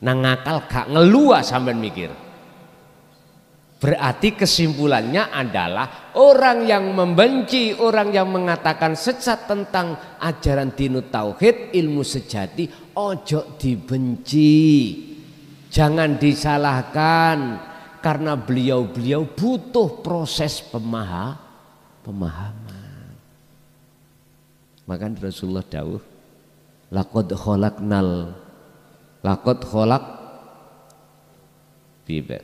Nang ngakal gak ngelua sampean mikir. Berarti kesimpulannya adalah orang yang membenci, orang yang mengatakan sesat tentang ajaran dinut tauhid, ilmu sejati, ojo dibenci, jangan disalahkan, karena beliau-beliau butuh proses pemahaman. Maka Rasulullah dawuh, laqad khalaq bibet.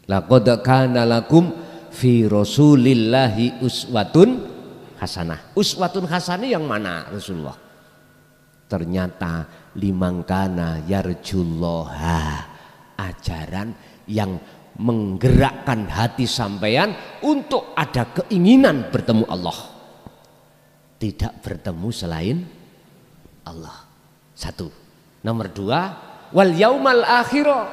Laqad kana lakum fi Rasulillahi uswatun hasanah. Uswatun hasanah yang mana Rasulullah? Ternyata limangkana yarjullaha, ajaran yang menggerakkan hati sampean untuk ada keinginan bertemu Allah, tidak bertemu selain Allah. 1. Nomor 2, wal yaumal akhirah,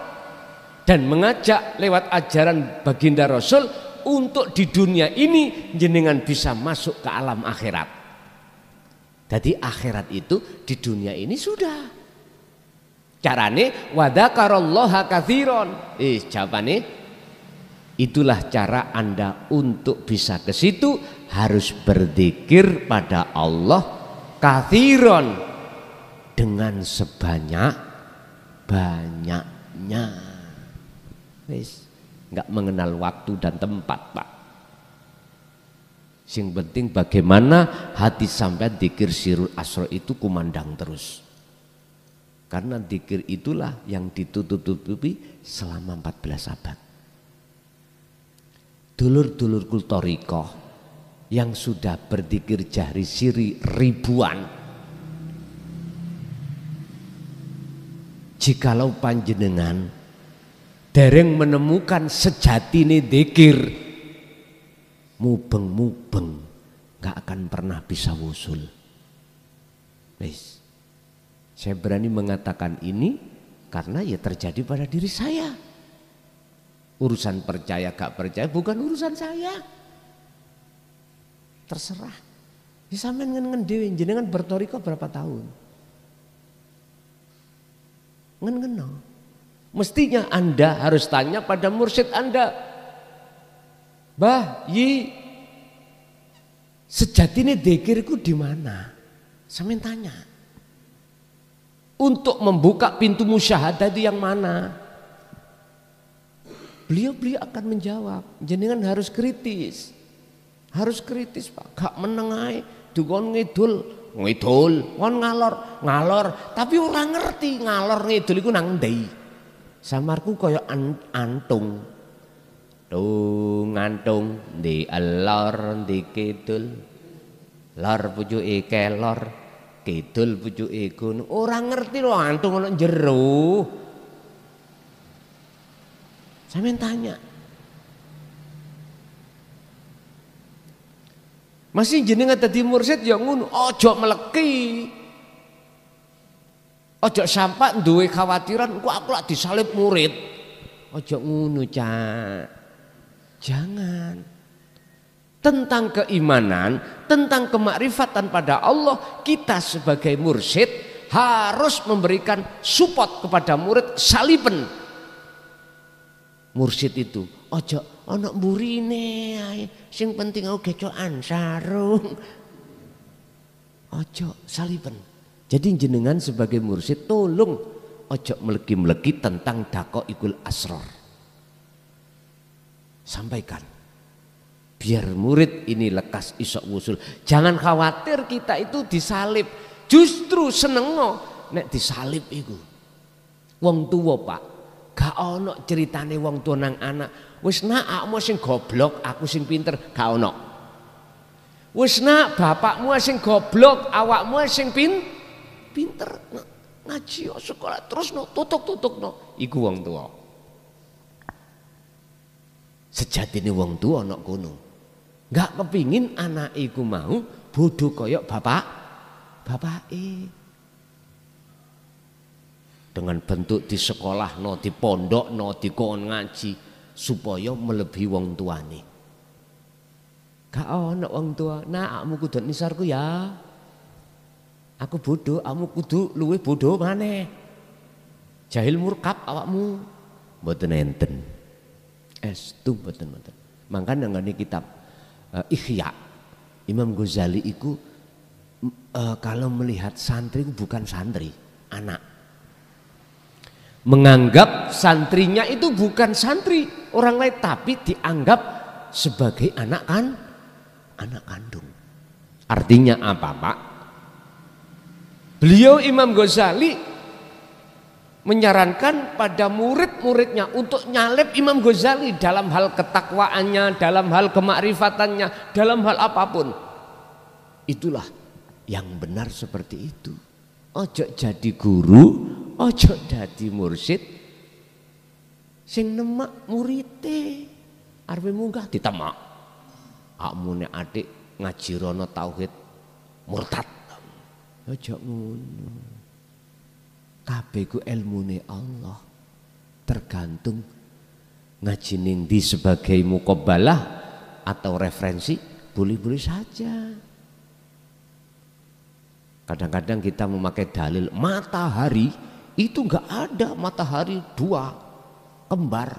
dan mengajak lewat ajaran baginda Rasul untuk di dunia ini jenengan bisa masuk ke alam akhirat. Jadi akhirat itu di dunia ini sudah. Carane wadzakaralloha katsiran. Jawabane itulah cara Anda untuk bisa ke situ, harus berzikir pada Allah katsiran, dengan sebanyak-banyaknya. Wis, enggak mengenal waktu dan tempat, Pak. Sing penting bagaimana hati sampai zikir sirul asro itu kumandang terus. Karena zikir itulah yang ditutup-tutupi selama 14 abad. Dulur-dulur kultorikoh yang sudah berzikir jahri siri ribuan, jikalau panjenengan dereng menemukan sejatine zikir, mubeng-mubeng gak akan pernah bisa wusul. Wis, saya berani mengatakan ini karena ya terjadi pada diri saya. Urusan percaya gak percaya bukan urusan saya. Terserah. Ya sampean ngen dhewe, jenengan bertoriko berapa tahun? Ngen-ngeno. Mestinya Anda harus tanya pada mursyid Anda. Bah, sejatine dzikirku di mana? Sampeyan tanya. Untuk membuka pintu musyahadah itu yang mana? Beliau akan menjawab. Jenengan harus kritis. Harus kritis, Pak. Gak menengai, dukon ngidul, kon ngalor. Tapi orang ngerti ngalor ngidul iku nang ndi. Samarku kaya antung. Ngantung di alor di kidul. Lor pucuke kelor, kidul pucuke gunung. Orang ngerti lho antung ana jero. Sampeyan tanya. Masih jenengan dadi mursyid ya ngono, aja meleki. Aja sampai duwe khawatiran kok aku lak disalib murid. Aja ngono, Cak. Jangan. Tentang keimanan, tentang kemakrifatan pada Allah, kita sebagai mursyid harus memberikan support kepada murid saliben. Mursyid itu ojo ana mburine ae, sing penting aku gecokan sarung. Ojo saliben. Jadi jenengan sebagai mursyid tolong ojo meleki-meleki tentang daqaiqul asrar. Sampaikan. Biar murid ini lekas isok wusul. Jangan khawatir kita itu disalib. Justru seneng nek disalib iku. Wong tuwa, Pak. Gak ono ceritane wong tua nang anak. Wis nak akmu sing goblok, aku sing pinter, gak ono. Wis nak bapakmu sing goblok, awakmu sing pinter. Ngaji sekolah terus tutuk no. Iku wong tua. Sejatine wong tua ono kono. Gak kepingin anak iku mau bodoh koyok bapake. Dengan bentuk di sekolah no, di pondok no, di kon ngaji supaya melebihi wong tuane. Gak ono wong tua, nah akmu kudu nisarku ya. Aku bodoh, akmu kudu luwih bodoh maneh. Jahil murkab awakmu. Mboten enten. Estu mboten. Mangkane ngene kitab Ihya, Imam Ghazali itu kalau melihat santri bukan santri, anak. Menganggap santrinya itu bukan santri orang lain, tapi dianggap sebagai anak kandung. Artinya apa, Pak? Beliau Imam Ghazali menyarankan pada murid-muridnya untuk nyalip Imam Ghazali dalam hal ketakwaannya, dalam hal kemakrifatannya, dalam hal apapun. Itulah yang benar seperti itu. Ojo jadi guru, ojo jadi mursyid sing nemak murite arep munggah ditemak. Akmune adik ngaji rono tauhid murtad. Ojo ngono. kabeh ku ilmune Allah. Tergantung ngaji ning ndi sebagai muqabbalah atau referensi, boleh-boleh saja. Kadang-kadang kita memakai dalil matahari, itu enggak ada matahari dua kembar.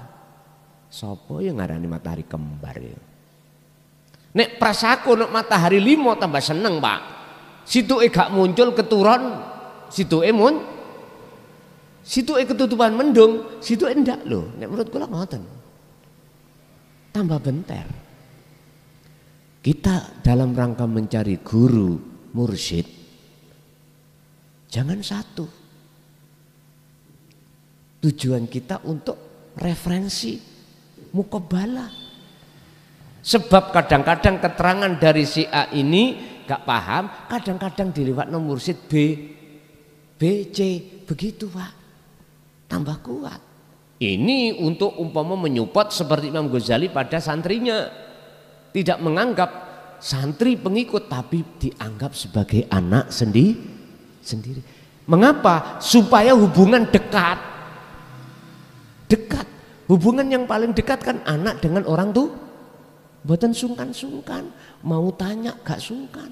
Sopo yang ngarani matahari kembar ya? Nek prasaku nek matahari limo tambah seneng, Pak. Situke gak muncul keturun, situke situke ketutupan mendung, situke ndak lho. Nek menurut kula ngoten. Tambah benter. Kita dalam rangka mencari guru, mursyid, jangan satu. Tujuan kita untuk referensi, muqabbalah. Sebab kadang-kadang keterangan dari si A ini gak paham, kadang-kadang dilewatno mursyid B, C, begitu Pak. Tambah kuat. Ini untuk umpama menyupport seperti Imam Ghazali pada santrinya. Tidak menganggap santri pengikut, tapi dianggap sebagai anak sendiri. Mengapa? Supaya hubungan dekat. Dekat. Hubungan yang paling dekat kan anak dengan orang tua. Mboten sungkan-sungkan, mau tanya gak sungkan.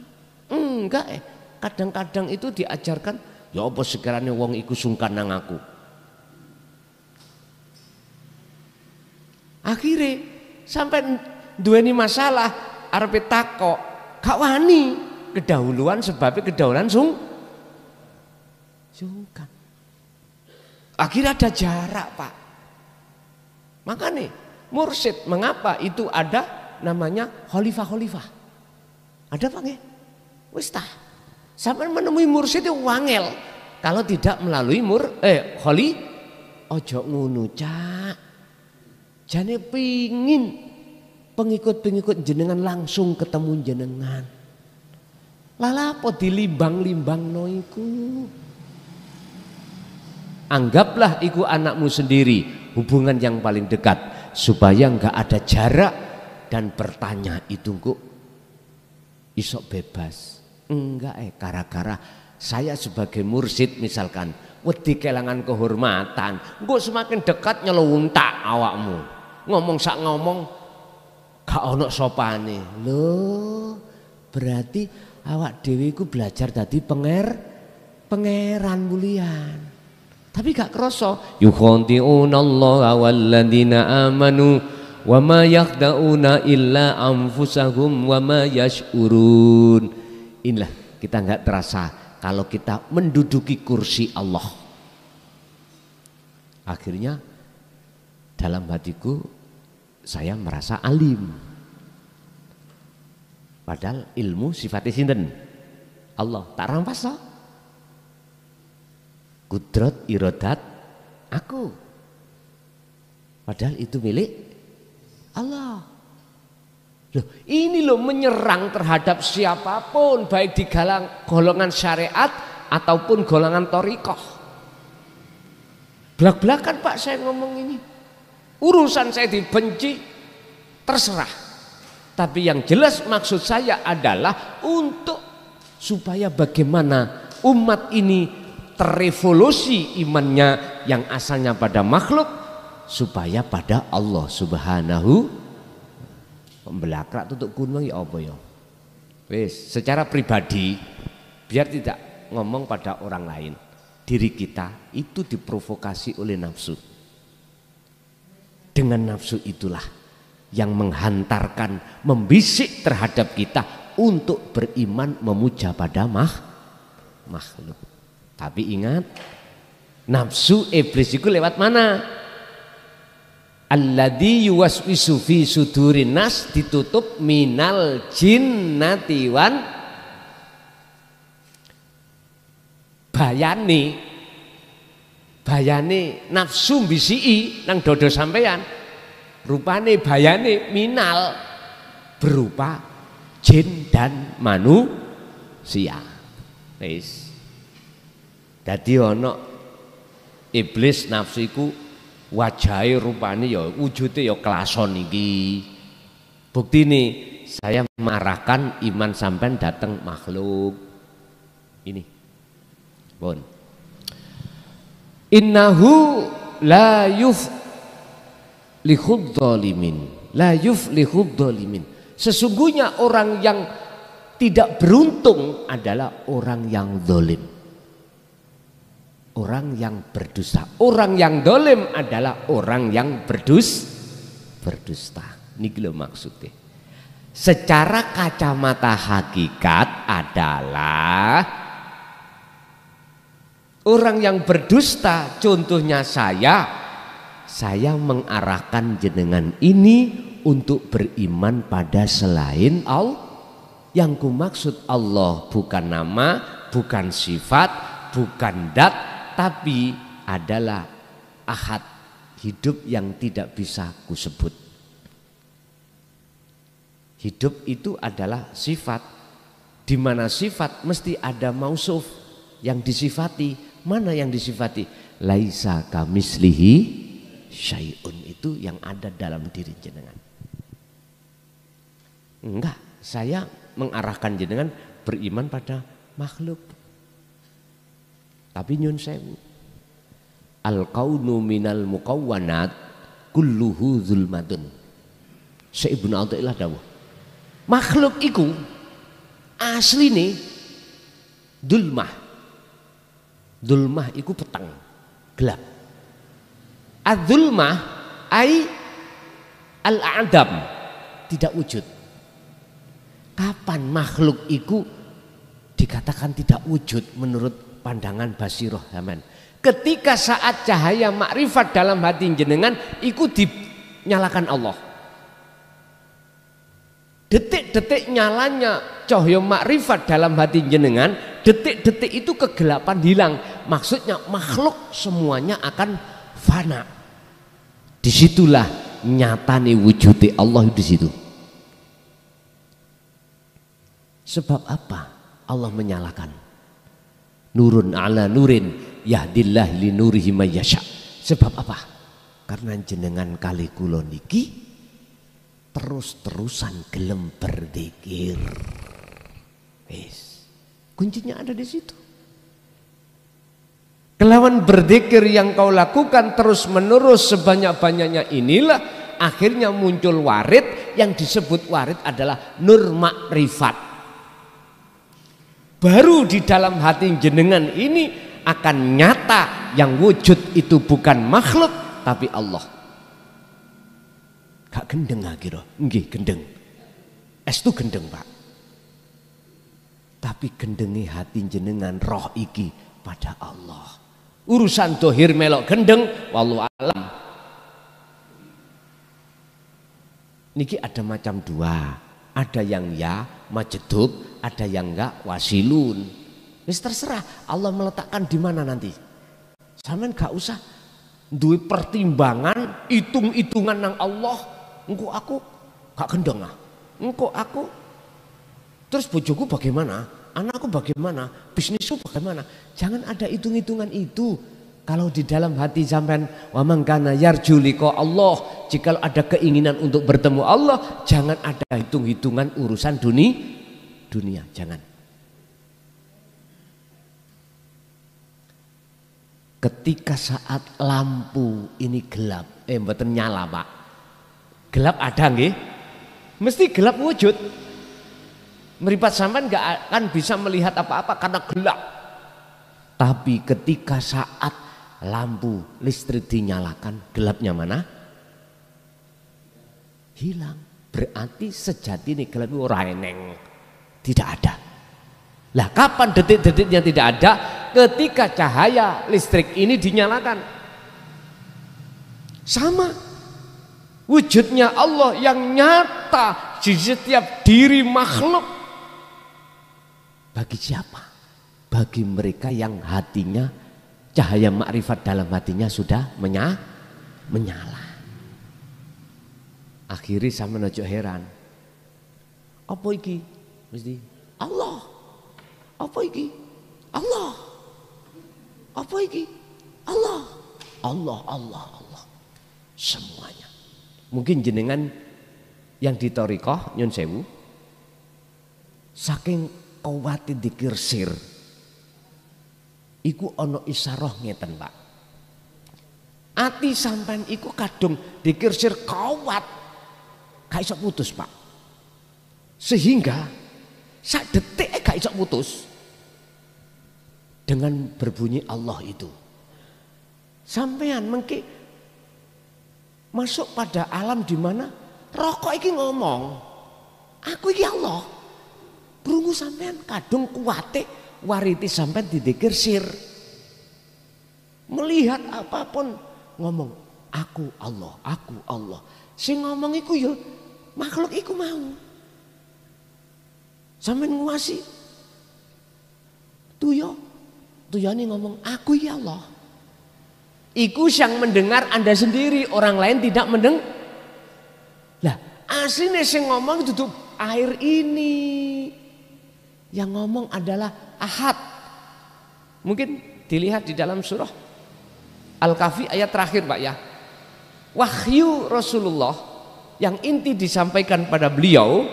Enggak kadang-kadang itu diajarkan, ya apa sekiranya wong iku sungkan nang aku. Akhirnya sampai duweni masalah arepe takok, gak wani, kedahuluan sebabnya kedahuluan sungkan. Akhirnya ada jarak, Pak. Makanya mursyid, mengapa itu ada namanya khalifah. Ada Pak nggih? Wis tah. Sampai menemui mursyid itu wangel kalau tidak melalui khali. Ojo ngono, Cak. Jane pingin pengikut-pengikut jenengan langsung ketemu jenengan. Lala apa dilimbang-limbangno iku? Anggaplah iku anakmu sendiri, hubungan yang paling dekat, supaya enggak ada jarak. Dan bertanya itu kok isok bebas. Enggak gara-gara saya sebagai mursyid misalkan wedi kelangan kehormatan, engko semakin dekat nyeluntak awakmu. Ngomong sak ngomong gak ono sopane. Loh, berarti awak dhewe iku belajar dadi pangeran mulian. Tapi gak kroso yukhonti'unallaha walladzina amanu wa ma yakhda'una illa anfusahum wa ma yash'urun. Inilah kita enggak terasa kalau kita menduduki kursi Allah. Akhirnya dalam hatiku saya merasa alim. Padahal ilmu sifatnya sinten? Allah. Tak rampas toh? Kudrat iradat aku. Padahal itu milik Allah. Loh, ini loh menyerang terhadap siapapun, baik di golongan syariat ataupun golongan thariqah. Belak-belakan Pak saya ngomong ini. Urusan saya dibenci terserah. Tapi yang jelas maksud saya adalah untuk supaya bagaimana umat ini terevolusi imannya yang asalnya pada makhluk supaya pada Allah Subhanahu. Pembelakrak tutup gunung ya apa ya? Wis, secara pribadi biar tidak ngomong pada orang lain. Diri kita itu diprovokasi oleh nafsu. Dengan nafsu itulah yang menghantarkan, membisik terhadap kita untuk beriman memuja pada makhluk. Tapi ingat, nafsu iblis itu lewat mana? Alladzi yuwaswisu fi sudurin nas ditutup minal jinnati wan bayane nafsu bisiki nang dodo sampeyan rupane bayane minal berupa jin dan manusia. Wis dadi ana iblis nafsu iku wajahe rupane ya wujude ya klason iki. Buktine saya marahkan iman sampean datang makhluk. Ini. Pun. Innahu la yuflihud dhalimin. La yuflihud dhalimin. Sesungguhnya orang yang tidak beruntung adalah orang yang zalim. Orang yang berdusta. Orang yang zalim adalah orang yang berdusta. Ini lho maksudnya. Secara kacamata hakikat adalah orang yang berdusta. Contohnya saya mengarahkan jenengan ini untuk beriman pada selain Allah. Yang kumaksud Allah bukan nama, bukan sifat, bukan dat, tapi adalah ahad, hidup yang tidak bisa kusebut. Hidup itu adalah sifat, di mana sifat mesti ada mausuf yang disifati. Mana yang disifati? Laisa kamislihi syai'un, itu yang ada dalam diri jenengan. Enggak, saya mengarahkan jenengan beriman pada makhluk. Tapi nyun sewu, al-kaunu minal muqawwanat kulluhu zulmatun. Ibnu Athaillah dawuh, makhluk iku asline dulmah. Dulmah iku peteng, gelap. Adzulmah ai al-adam, tidak wujud. Kapan makhluk itu dikatakan tidak wujud menurut pandangan basiroh zaman? Ketika saat cahaya makrifat dalam hati jenengan itu dinyalakan Allah. Detik-detik nyalanya cahaya makrifat dalam hati jenengan, detik-detik itu kegelapan hilang. Maksudnya makhluk semuanya akan fana. Disitulah nyatane wujudi Allah di situ. Sebab apa Allah menyalakan? Nurun ala nurin yahdillah li nurihi may yasha. Sebab apa? Karena jenengan kali kula niki terus-terusan gelem berzikir. Wis. Kuncinya ada di situ. Kelawan berzikir yang kau lakukan terus-menerus sebanyak-banyaknya inilah akhirnya muncul warid, yang disebut warid adalah nur makrifat. Baru di dalam hati jenengan ini akan nyata yang wujud itu bukan makhluk tapi Allah. Gak gendeng akhirnya, nggih gendeng. Estu gendeng Pak. Tapi gendengi hati jenengan roh iki pada Allah. Urusan dohir melok gendeng, wallahu alam. Niki ada macam dua. Ada yang ya majedub, ada yang enggak wasilun. Wis terserah Allah meletakkan di mana nanti. Sampeyan gak usah duwe pertimbangan, hitung-hitungan nang Allah. Engko aku gak gendeng ah. Engko aku terus bojoku bagaimana? Anakku bagaimana? Bisnisku bagaimana? Jangan ada hitung-hitungan itu. Kalau di dalam hati sampean wa man kana yarju liqa Allah, jika ada keinginan untuk bertemu Allah, jangan ada hitung-hitungan urusan dunia, jangan. Ketika saat lampu ini gelap, mboten nyala Pak. Gelap ada nggih? Mesti gelap wujud. Meripat sampean enggak akan bisa melihat apa-apa karena gelap. Tapi ketika saat lampu listrik dinyalakan, gelapnya mana? Hilang. Berarti sejati ini gelap itu ora eneng. Tidak ada. Lah kapan detik-detiknya tidak ada? Ketika cahaya listrik ini dinyalakan. Sama wujudnya Allah yang nyata di setiap diri makhluk. Bagi siapa? Bagi mereka yang hatinya cahaya makrifat dalam hatinya sudah menyala. Akhirnya sama nojo heran. Apa iki? Mesti Allah. Apa iki? Allah. Apa iki? Allah. Allah. Semuanya. Mungkin jenengan yang di thariqah nyun sewu saking kuwate dzikir sir iku ana isyarah ngeten Pak. ati sampean iku kadung dikirsir kuat, gak iso putus Pak. Sehingga sak detik gak iso putus dengan berbunyi Allah itu. Sampean mengki masuk pada alam di mana rokok iki ngomong, aku iki Allah. Krungu sampean kadung kuwate wariti sampean didikir sir. Melihat apapun ngomong aku Allah, aku Allah. Sing ngomong iku ya makhluk iku mau. Sampean nguasi. Tuyane ngomong aku ya Allah. Iku yang mendengar Anda sendiri, orang lain tidak mendengar. Lah, aslinya sing ngomong itu air ini. Yang ngomong adalah Ahad. Mungkin dilihat di dalam surah Al-Kahfi ayat terakhir Pak ya. Wahyu Rasulullah yang inti disampaikan pada beliau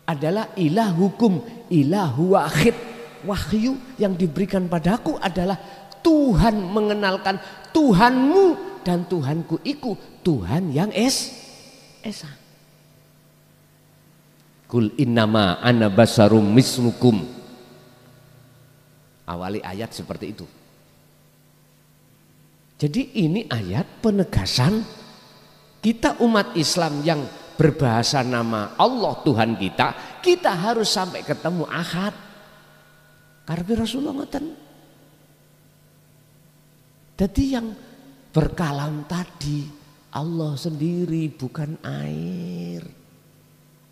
adalah ilahukum ilahu wahid. Wahyu yang diberikan padaku adalah Tuhan mengenalkan Tuhanmu dan Tuhanku iku Tuhan yang esa. Kul innama ana basarum mislukum. Awali ayat seperti itu. Jadi ini ayat penegasan kita umat Islam yang berbahasa nama Allah Tuhan kita harus sampai ketemu Ahad. Karena Rasulullah ngoten. Jadi yang berkalam tadi Allah sendiri bukan air.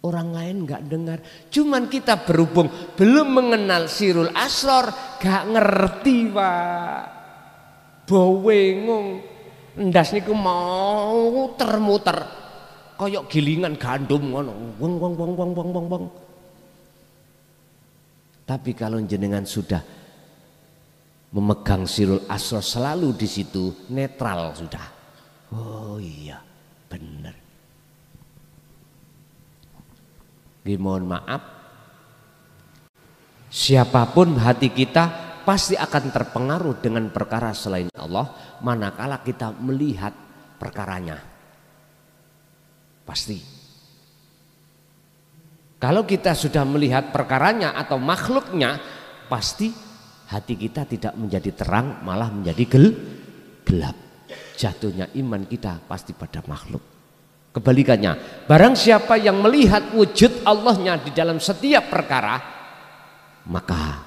Orang lain nggak dengar, cuman kita berhubung belum mengenal Sirul Asror, gak ngerti Pak. Bawengung, ndas niku mau muter-muter, koyok gilingan gandum ngono, wong. Tapi kalau jenengan sudah memegang Sirul Asror selalu di situ, netral sudah. Oh iya, benar. Mohon maaf, siapapun hati kita pasti akan terpengaruh dengan perkara selain Allah manakala kita melihat perkaranya. Pasti. Kalau kita sudah melihat perkaranya atau makhluknya, pasti hati kita tidak menjadi terang, malah menjadi gelap. Jatuhnya iman kita pasti pada makhluk. Kebalikannya, barang siapa yang melihat wujud Allahnya di dalam setiap perkara, maka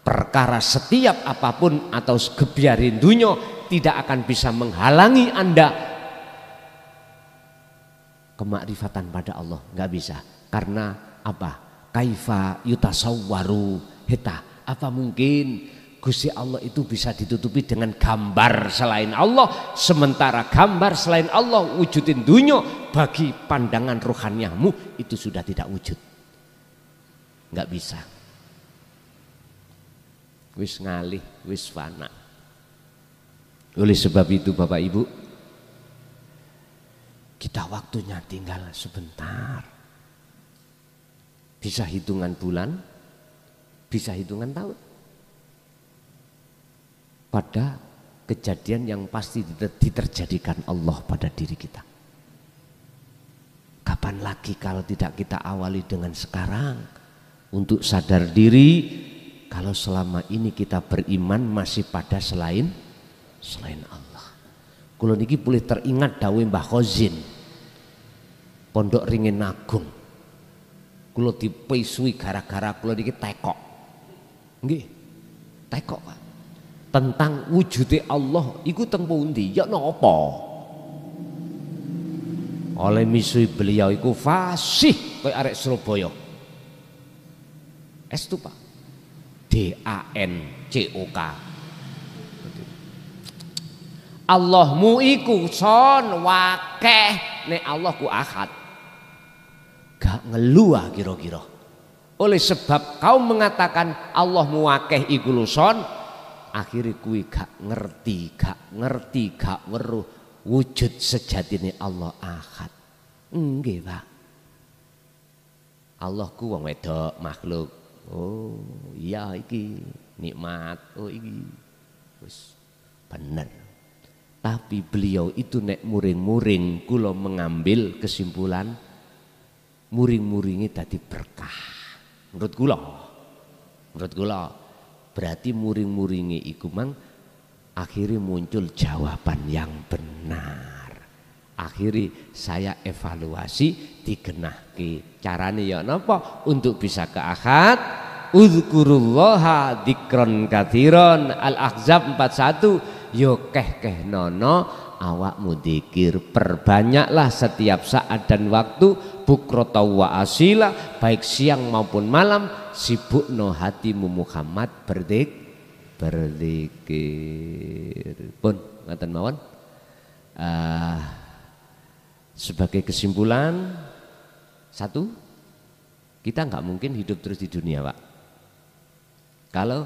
perkara setiap apapun atau gebyarindunyo tidak akan bisa menghalangi Anda kemakrifatan pada Allah, nggak bisa. Karena apa? Kaifa yutasawwaru heta. Apa mungkin Gusti Allah itu bisa ditutupi dengan gambar selain Allah, sementara gambar selain Allah wujudin dunyo bagi pandangan rohaniamu itu sudah tidak wujud, nggak bisa. Wis ngalih, wis fana. Oleh sebab itu Bapak Ibu, kita waktunya tinggal sebentar. Bisa hitungan bulan, bisa hitungan tahun. Pada kejadian yang pasti diterjadikan Allah pada diri kita. Kapan lagi kalau tidak kita awali dengan sekarang untuk sadar diri kalau selama ini kita beriman masih pada selain Allah. Kula niki boleh teringat dawuh Mbah Khozin Pondok Ringin Agung. Kula dipisui gara-gara kula niki tekok. Nggih. Tekok Pak. Tentang wujudnya Allah iku teng pundi ya napa oleh misui beliau iku fasih koyo arek Surabaya estu Pak DANCOK Allahmu iku son wakeh nek Allah ku ahad gak ngeluh kira-kira oleh sebab kau mengatakan Allahmu wakeh iku son akhirnya kui gak ngerti, gak weruh wujud sejatine Allah ahad. Nggih Pak. Allah ku wong wedok makhluk. Oh iya iki nikmat. Oh iki wis bener. Tapi beliau itu nek muring-muring kula mengambil kesimpulan muring-muringi tadi berkah. Menurut kula berarti muring-muringi iku mang akhirnya muncul jawaban yang benar. Akhirnya saya evaluasi digenahke. Carane ya napa untuk bisa ke akad uzkurullaha dzikron katsiron. Al-Ahzab 41 yo keh nono awakmu dzikir, perbanyaklah setiap saat dan waktu, bukrata wa asila, baik siang maupun malam, sibukno hatimu Muhammad berzikir. Pun ngaten mawon. Sebagai kesimpulan, satu, kita nggak mungkin hidup terus di dunia, Pak. Kalau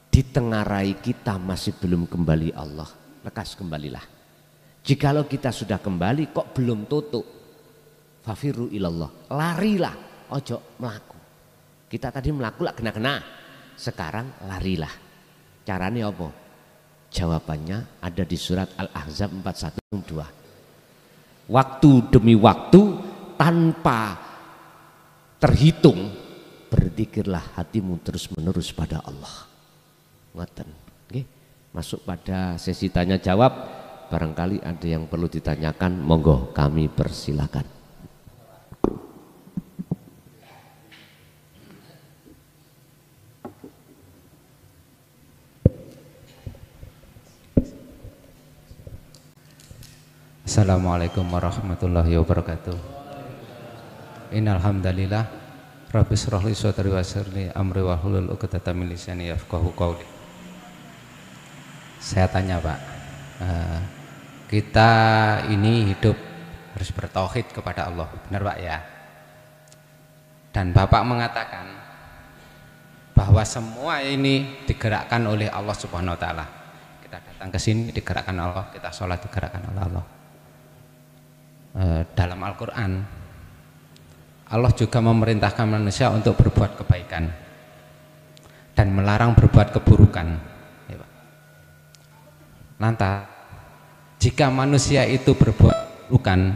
ditengarai kita masih belum kembali Allah, lekas kembalilah. Jikalau kita sudah kembali kok belum tutup, fafiru ilallah, larilah, ojo melaku. Kita tadi melaku lah kena-kena, sekarang larilah. Caranya apa? Jawabannya ada di surat Al-Ahzab 41:2. Waktu demi waktu tanpa terhitung, berzikirlah hatimu terus menerus pada Allah. Ngoten. Nggih. Masuk pada sesi tanya jawab. Barangkali ada yang perlu ditanyakan, monggo kami persilakan. Assalamualaikum warahmatullahi wabarakatuh. Innal hamdalillah Rabbis shrahli sadri wa yassirli amri wa hlul 'uqdatam min lisani yafqahu qawli. Saya tanya, Pak, kita ini hidup harus bertauhid kepada Allah, benar Pak ya? Dan Bapak mengatakan bahwa semua ini digerakkan oleh Allah Subhanahu wa taala. Kita datang ke sini digerakkan Allah, kita sholat digerakkan oleh Allah. Dalam Al-Quran Allah juga memerintahkan manusia untuk berbuat kebaikan dan melarang berbuat keburukan. Lantas jika manusia itu berbuat keburukan,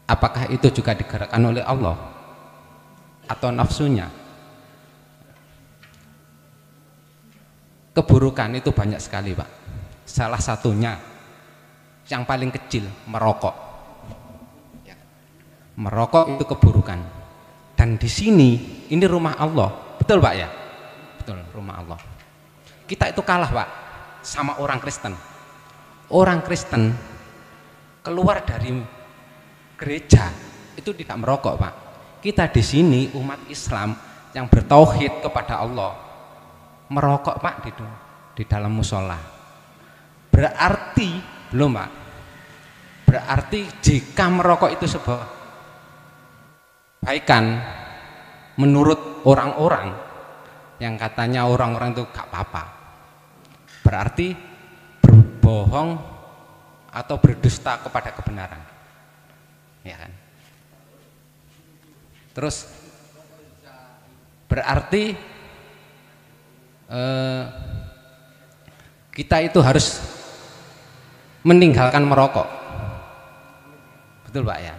apakah itu juga digerakkan oleh Allah atau nafsunya? Keburukan itu banyak sekali, Pak. Salah satunya yang paling kecil, merokok. Merokok itu keburukan. Dan di sini ini rumah Allah, betul Pak ya? Betul, rumah Allah. Kita itu kalah, Pak, sama orang Kristen. Orang Kristen keluar dari gereja itu tidak merokok, Pak. Kita di sini umat Islam yang bertauhid kepada Allah merokok, Pak, di dalam musola. Berarti belum, Pak. Berarti jika merokok itu sebuah kebaikan menurut orang-orang yang katanya orang-orang itu gak apa-apa, berarti berbohong atau berdusta kepada kebenaran, ya kan? Terus berarti kita itu harus meninggalkan merokok, betul Pak ya?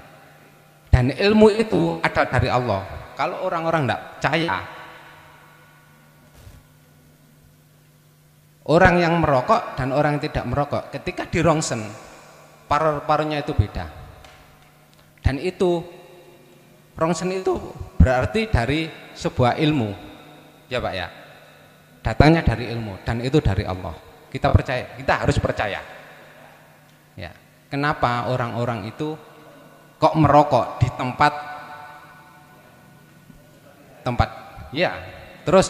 Dan ilmu itu ada dari Allah. Kalau orang-orang tidak percaya, orang yang merokok dan orang yang tidak merokok ketika dirongsen paru-parunya itu beda. Dan itu rongsen itu berarti dari sebuah ilmu, ya Pak ya, datangnya dari ilmu dan itu dari Allah. Kita percaya, kita harus percaya. Ya, kenapa orang-orang itu kok merokok di tempat ya, terus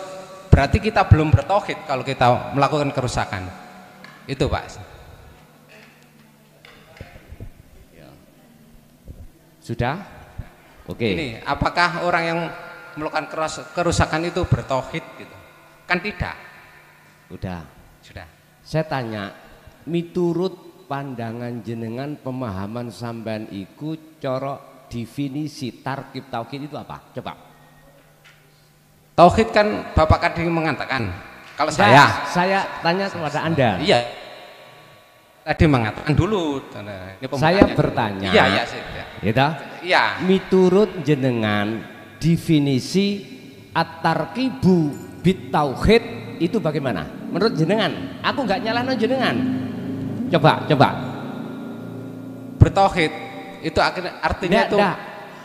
berarti kita belum bertauhid kalau kita melakukan kerusakan itu, Pak. Sudah? Oke. Ini apakah orang yang melakukan kerusakan itu bertauhid gitu? Kan tidak. Sudah. Saya tanya, miturut pandangan jenengan, pemahaman sampean iku cara definisi tarkib tauhid itu apa? Coba. Tauhid kan Bapak tadi mengatakan. Kalau saya tanya kepada Anda. Iya. tadi mengatakan dulu. Ini Saya bertanya. Iya, iya, gitu? Iya. Miturut jenengan definisi at-tarqibu bit tauhid itu bagaimana? Menurut jenengan? Aku nggak nyalahno jenengan. Coba. Bertauhid itu artinya itu.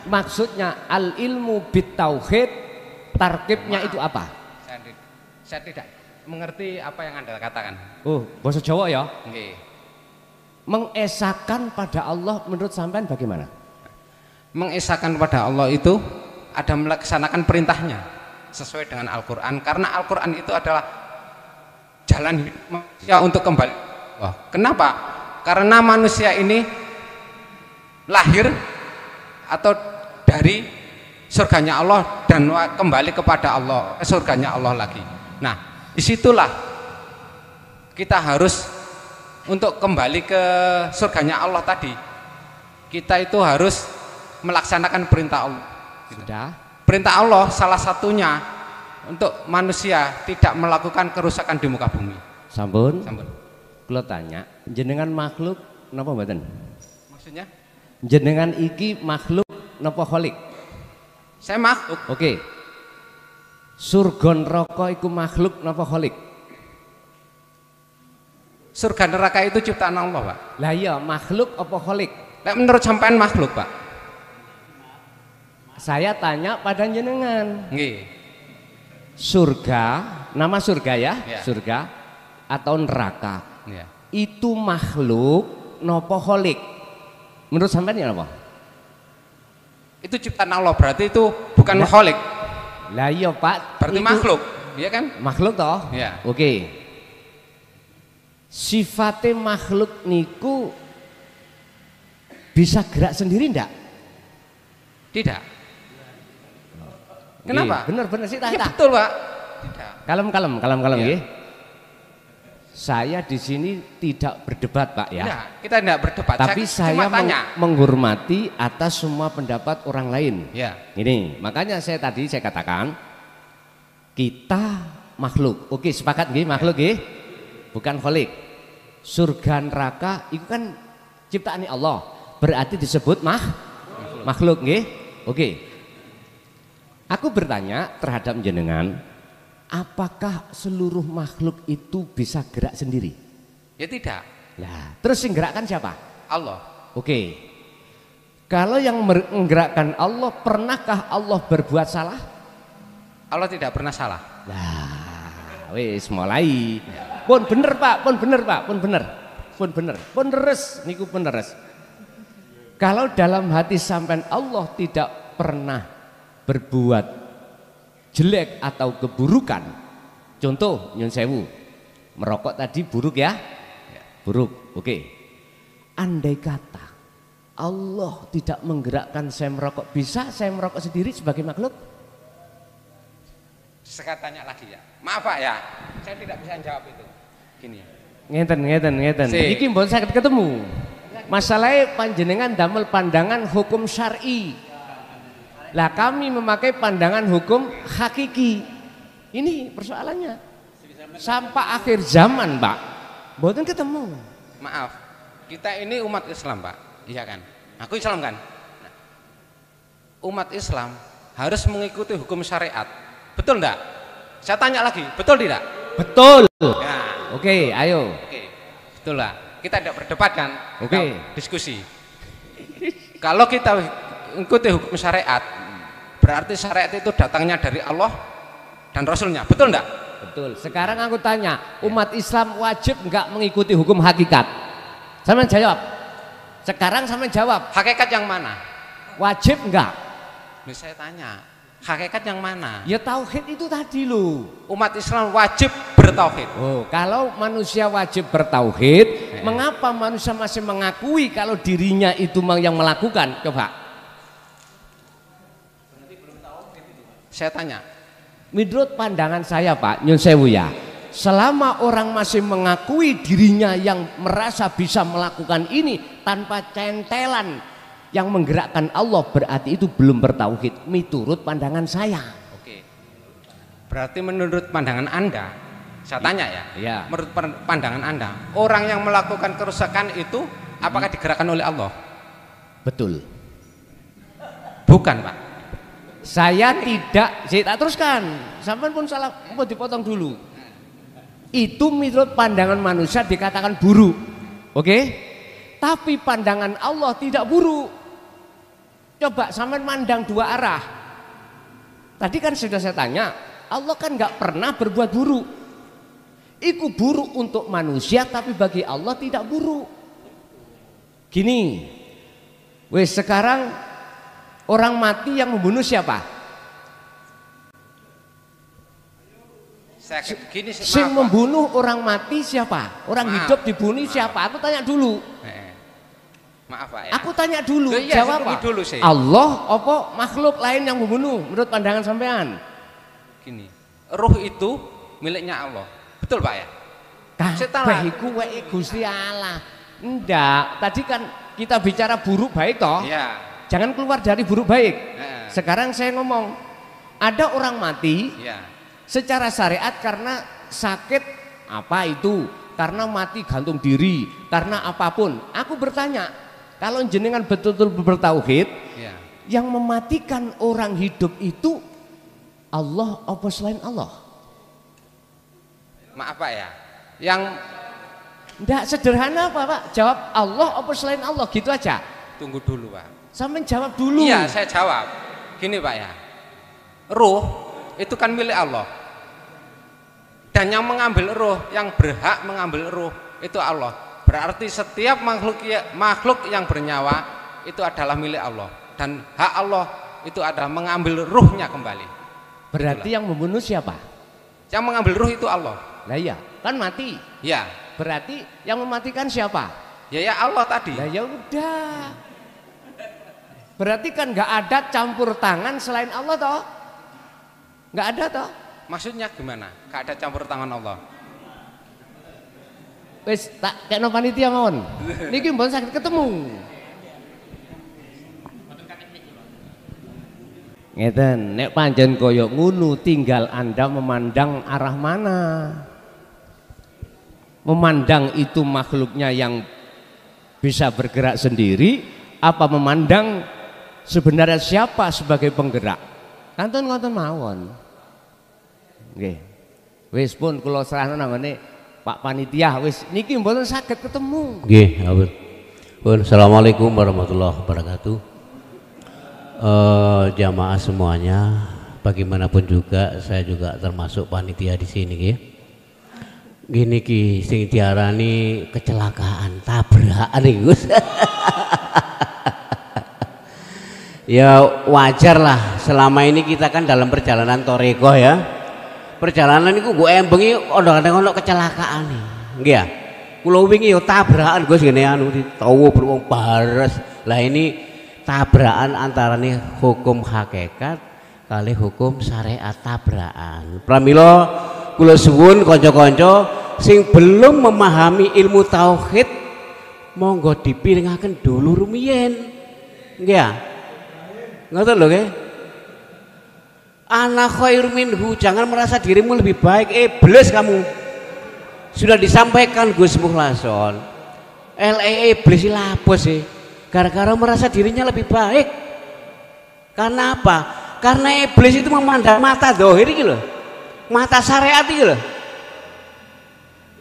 Maksudnya al ilmu bit tauhid, tarkibnya itu apa? Saya tidak mengerti apa yang Anda katakan. Oh, bahasa Jawa ya? Nggih. Mengesahkan pada Allah menurut sampean bagaimana? Mengesahkan pada Allah itu ada melaksanakan perintahnya sesuai dengan Al-Quran, karena Al-Quran itu adalah jalan manusia untuk kembali. Wah, kenapa? Karena manusia ini lahir atau dari surganya Allah dan kembali kepada Allah, surganya Allah lagi. Nah, disitulah kita harus untuk kembali ke surganya Allah tadi. Kita itu harus melaksanakan perintah Allah. Sudah. Perintah Allah salah satunya untuk manusia tidak melakukan kerusakan di muka bumi. Sampun. Sampun. Kula tanya, jenengan makhluk napa mboten? Maksudnya? Jenengan iki makhluk napa kholik? Saya makhluk. Oke. Surga neraka iku makhluk napa kholik? Surga neraka itu ciptaan Allah, Pak. Lah iya, makhluk apa kholik? Menurut sampean makhluk, Pak. Saya tanya pada jenengan. Nggih. Surga, nama surga ya? Ya. Surga atau neraka. Ya. Itu makhluk napa kholik? Menurut sampean ya apa? Itu ciptaan Allah, berarti itu bukan kholik. Lah iya, Pak. Berarti itu makhluk, iya kan? makhluk toh? Ya. Oke. Sifatnya makhluk niku bisa gerak sendiri ndak? Tidak. Kenapa? Bener sih Ya, betul, Pak. Tidak. Kalem Ya. nggih. Saya di sini tidak berdebat, Pak ya. Nah, kita tidak berdebat. Tapi saya cuma tanya. menghormati atas semua pendapat orang lain. Ya. Ini, makanya saya katakan kita makhluk. Oke, sepakat nggih, makhluk nggih? Bukan kholik. Surga neraka itu kan ciptaan Allah. Berarti disebut makhluk nggih? Oke. Aku bertanya terhadap jenengan, apakah seluruh makhluk itu bisa gerak sendiri? Ya tidak. Nah, terus yang gerakkan siapa? Allah. Oke. Kalau yang menggerakkan Allah, pernahkah Allah berbuat salah? Allah tidak pernah salah. Nah, wis mulai. Pun bener Pak, pun bener. Pun deres, niku pun deres. Kalau dalam hati sampean Allah tidak pernah berbuat jelek atau keburukan, contoh nyun sewu, merokok tadi buruk ya? Buruk, oke. Andai kata Allah tidak menggerakkan saya merokok, bisa saya merokok sendiri sebagai makhluk? Saya tanya lagi ya. Maaf Pak ya, saya tidak bisa jawab itu. Gini. Ngeten. Iki mbon sakit ketemu. Masalahnya panjenengan damel pandangan hukum syar'i. Lah kami memakai pandangan hukum hakiki. Ini persoalannya. Sampai akhir zaman, Pak. Mboten ketemu. Maaf, kita ini umat Islam, Pak. Iya kan? Aku Islam kan? Nah, umat Islam harus mengikuti hukum syariat. Betul enggak? Saya tanya lagi, betul tidak? Betul. Nah, Oke, ayo. Oke. Betul lah. Kita tidak berdebat kan? Oke. Kita diskusi. Kalau kita ikuti hukum syariat, berarti syariat itu datangnya dari Allah dan Rasulnya. Betul enggak? Betul. Sekarang aku tanya, umat Islam wajib enggak mengikuti hukum hakikat? Sampeyan jawab. Sekarang sampeyan jawab. Hakikat yang mana? Wajib enggak? Saya tanya, hakikat yang mana? Ya tauhid itu tadi loh. Umat Islam wajib bertauhid. Oh, kalau manusia wajib bertauhid, mengapa manusia masih mengakui kalau dirinya itu yang melakukan? Coba. Saya tanya. Menurut pandangan saya Pak, nyun sewu ya, selama orang masih mengakui dirinya yang merasa bisa melakukan ini tanpa centelan yang menggerakkan Allah, berarti itu belum bertauhid. Menurut pandangan saya. Oke. Berarti menurut pandangan Anda, Saya tanya ya, Ya. menurut pandangan Anda, orang yang melakukan kerusakan itu apakah digerakkan oleh Allah? Betul. Bukan, Pak. Saya tak teruskan. Sampai pun salah, mau dipotong dulu. Itu menurut pandangan manusia dikatakan buruk. Oke? Tapi pandangan Allah tidak buruk. Coba sampai mandang dua arah. Tadi kan sudah saya tanya, Allah kan nggak pernah berbuat buruk. Itu buruk untuk manusia, tapi bagi Allah tidak buruk. Gini, wes sekarang orang mati yang membunuh siapa? Sing membunuh orang mati siapa? Orang hidup dibunuh siapa? Aku tanya dulu. Maaf Pak ya. Aku tanya dulu, iya, jawab apa? dulu sih. Allah apa makhluk lain yang membunuh menurut pandangan sampean? Gini, ruh itu miliknya Allah. Betul Pak ya? Kabeh iku weke Gusti Allah. Enggak, tadi kan kita bicara buruk baik toh? Iya. Jangan keluar dari buruk baik. Sekarang saya ngomong, ada orang mati secara syariat karena sakit apa itu? Karena mati gantung diri, karena apapun. Aku bertanya, kalau jenengan betul-betul bertauhid, yang mematikan orang hidup itu Allah apa selain Allah? Maaf Pak ya, yang enggak sederhana apa Pak? Jawab Allah apa selain Allah, gitu aja. Tunggu dulu Pak. Sampai jawab dulu. Iya, saya jawab. Gini Pak ya, ruh itu kan milik Allah. Dan yang mengambil ruh, yang berhak mengambil ruh itu Allah. Berarti setiap makhluk yang bernyawa itu adalah milik Allah. Dan hak Allah itu adalah mengambil ruhnya kembali. Berarti yang membunuh siapa? Yang mengambil ruh itu Allah. Lah iya, kan mati. Ya. Berarti yang mematikan siapa? Ya Allah tadi. Lah ya udah. Berarti kan nggak ada campur tangan selain Allah toh? Nggak ada toh? Maksudnya gimana? Nggak ada campur tangan Allah. Wes tak kena panitia mawon. Niki mbon sakit ketemu. Ngeten, nek panjen koyok ngunu tinggal Anda memandang arah mana. Memandang itu makhluknya yang bisa bergerak sendiri, apa memandang sebenarnya siapa sebagai penggerak? Kanton mawon. Nggih. Wis pun kula serahno nangone Pak Panitia wis niki mboten saged ketemu. Nggih, ampun. Pun assalamualaikum warahmatullahi wabarakatuh. Jamaah semuanya, bagaimanapun juga saya juga termasuk panitia di sini nggih. Gini ki sing diarani kecelakaan, tabrakan iki Gus. Ya wajar lah, selama ini kita kan dalam perjalanan toreko ya. Perjalanan itu gue embengi ono kecelakaan nih, nggih ya. Kula wingi yo tabrakan Gus ngene anu ditawa wong bares. Lah ini tabrakan antara nih hukum hakikat kali hukum syariat tabrakan. Pramila kula suwun kanca-kanca sing belum memahami ilmu tauhid monggo dipiringaken dulu rumiyin. Nggih ya. Ngoten lho nggih. Ana khairu minhu, jangan merasa dirimu lebih baik, iblis kamu. Sudah disampaikan Gus Mukhlason. Iblis lapo sih? Gara-gara merasa dirinya lebih baik. Karena apa? Karena iblis itu memandang mata zahir iki lho. Mata syariat iki lho.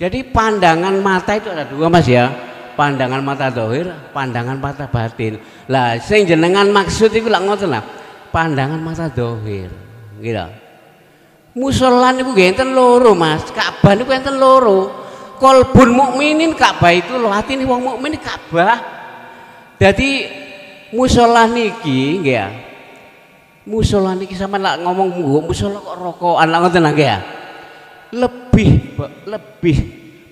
Jadi pandangan mata itu ada dua Mas ya. Pandangan mata zahir, pandangan mata batin. Lah sing jenengan maksud iku lak ngoten lah. Pandangan mata zahir. Gitu. Musola niku nggih enten loro Mas. Ka'bah niku enten loro. Qalbun mukminin Ka'bah itu lho atine wong mukmin Ka'bah. Dadi musola niki nggih ya. Musola niki sampean lak ngomong musola kok rokokan lak ngoten nggih ya. Lebih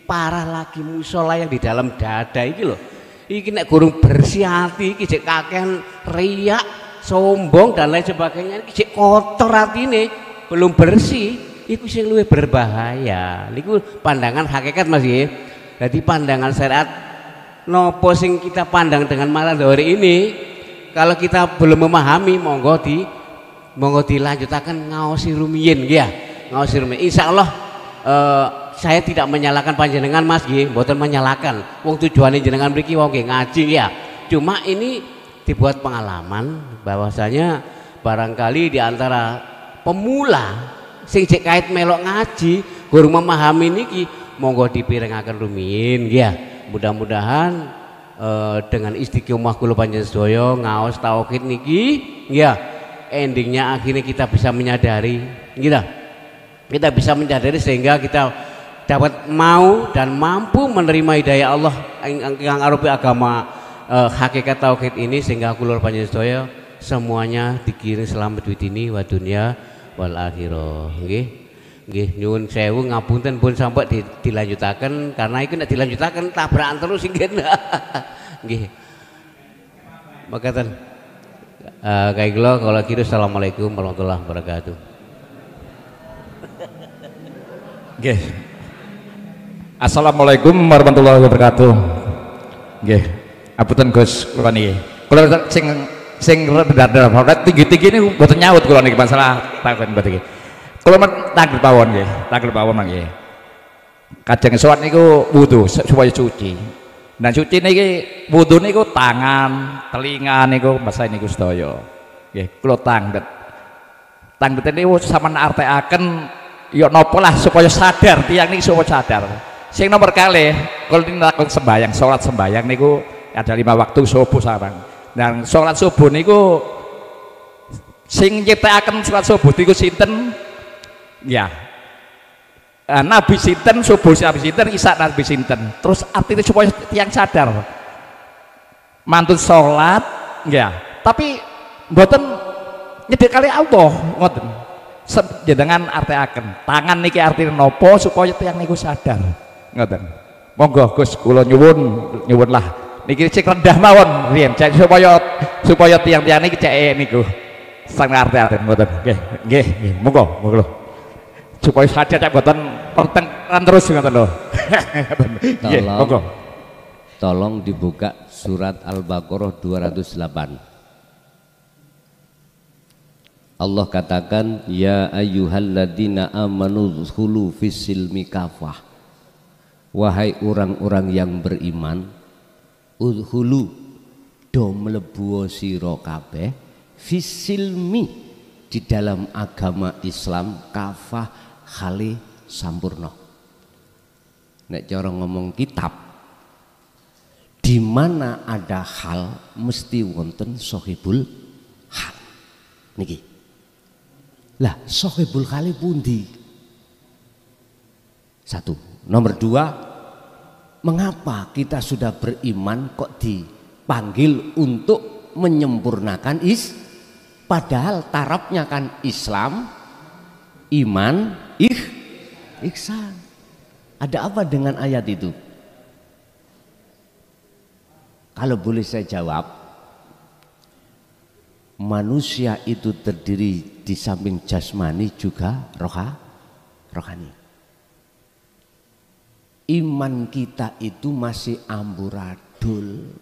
parah lagi musola yang di dalam dada iki lho. Iki nek gurung bersih hati iki jek kakehan riak, sombong dan lain sebagainya, iki jek kotor atine, belum bersih, iku sing luwih berbahaya. Niku pandangan hakikat Mas nggih. Jadi pandangan syariat nopo sing kita pandang dengan mata zahir ini, kalau kita belum memahami monggo dilanjutaken ngaosi rumiyin nggih ya. Ngaosi rumiyin. Insyaallah saya tidak menyalahkan panjenengan Mas nggih, mboten menyalahkan. Wong tujuane jenengan mriki wong nggih ngaji ya. Cuma ini dibuat pengalaman bahwasanya barangkali di antara pemula sing cek kait melok ngaji gurung memahami niki monggo dipirengaken rumiyin ya. Mudah-mudahan dengan istiqomah kula panjenengan sedaya ngaos tauhid niki ya, endingnya akhirnya kita bisa menyadari kita bisa menyadari sehingga kita dapat mau dan mampu menerima hidayah Allah yang arupi agama hakikat tauhid ini, sehingga kula panjenengan sedaya semuanya dikirim selamat di dini wa dunya wal akhirah. Nggih nyuwun sewu ngapunten pun sampai dilanjutaken, karena itu nek dilanjutaken tabrakan terus nggih. Nggih. Makaten kayak kalau gitu assalamualaikum warahmatullahi wabarakatuh. Nggih. Assalamualaikum warahmatullahi wabarakatuh. Nggih. Apunten Gus kula niki. Kula sing rendah-rendah tinggi-tinggi niku mboten nyaut kula niki masalah takon mboten iki. Kula tanggel pawon nggih, tanggel pawon mangke. Kadang sholat niku wudu supaya suci. Nah suci niki wudu niku tangan, telinga niku masa niku sedaya. Nggih, kula tanglet. Tanglet niku sampean artekaken ya napa lah supaya sadar, tiyang niki supaya sadar. Sing nomor kalih kula nglakon sembahyang, salat sembahyang niku ada 5 waktu subuh sareng. Dan salat subuh niku sing nyiptakaken salat subuh niku sinten? Ya. Nabi sinten, subuh Nabi sinten, isya Nabi sinten. Terus artinya supaya tiyang sadar. Mantun salat, ya. Tapi mboten nyedhek kali Allah, ngoten. Jenengan artekaken. Tangan niki artine napa supaya tiyang niku sadar. Ngoten. Monggo Gus kula nyuwun lah. Niki cek rendah mawon riyen supaya tiang-tiang niki cek niku sang arti-arti ngoten. Nggih, monggo. Supaya sadar cek mboten pertengahan terus ngoten lho. Nggih, monggo. Tolong dibuka surat Al-Baqarah 208. Allah katakan ya ayyuhalladzina amanu dzkhulu fis-silmi kafah. Wahai orang-orang yang beriman, udhulu do mlebu sira kabeh fisilmi di dalam agama Islam kafah khali sampurna. Nek cara ngomong kitab, di mana ada hal mesti wonten sohibul hal. Niki. Lah sohibul hali pundi? Satu. Nomor 2, mengapa kita sudah beriman kok dipanggil untuk menyempurnakan padahal tarafnya kan Islam, iman, ihsan. Ada apa dengan ayat itu? Kalau boleh saya jawab, manusia itu terdiri di samping jasmani juga rohani. Iman kita itu masih amburadul.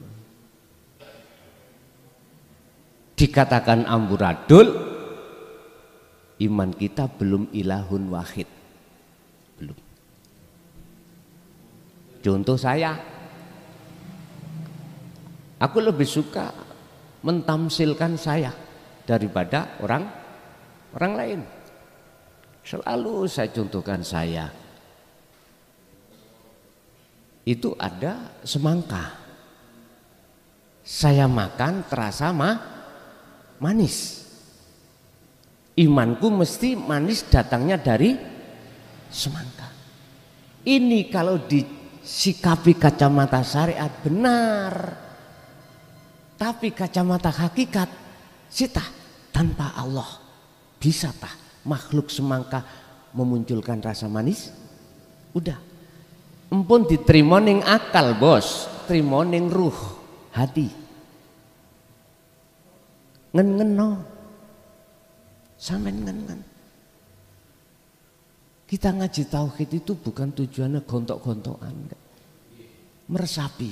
Dikatakan amburadul, iman kita belum ilahun wahid. Belum. Contoh saya, aku lebih suka mentamsilkan saya daripada orang lain. Selalu saya contohkan saya. Itu ada semangka, saya makan terasa manis. Imanku mesti manis datangnya dari semangka. Ini kalau disikapi kacamata syariat benar, tapi kacamata hakikat sitah tanpa Allah bisa tah makhluk semangka memunculkan rasa manis? Udah. Empun diterima ning akal bos, terima ning ruh hati. Ngen-ngeno, sampean ngen-ngen. Kita ngaji tauhid itu bukan tujuannya gontok-gontokan, meresapi.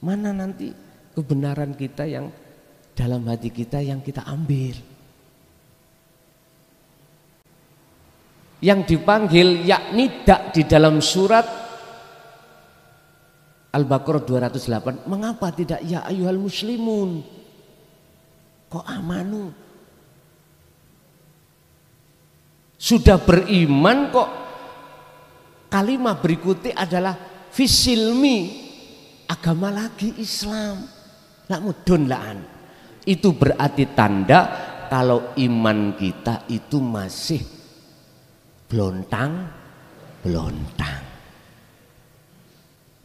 Mana nanti kebenaran kita yang dalam hati kita yang kita ambil. Yang dipanggil yakni dak di dalam surat Al-Baqarah 208. Mengapa tidak ya ayyuhal muslimun? Kok amanu? Sudah beriman kok kalimat berikutnya adalah fisilmi, agama lagi Islam. Nak mudun laan. Itu berarti tanda kalau iman kita itu masih belontang.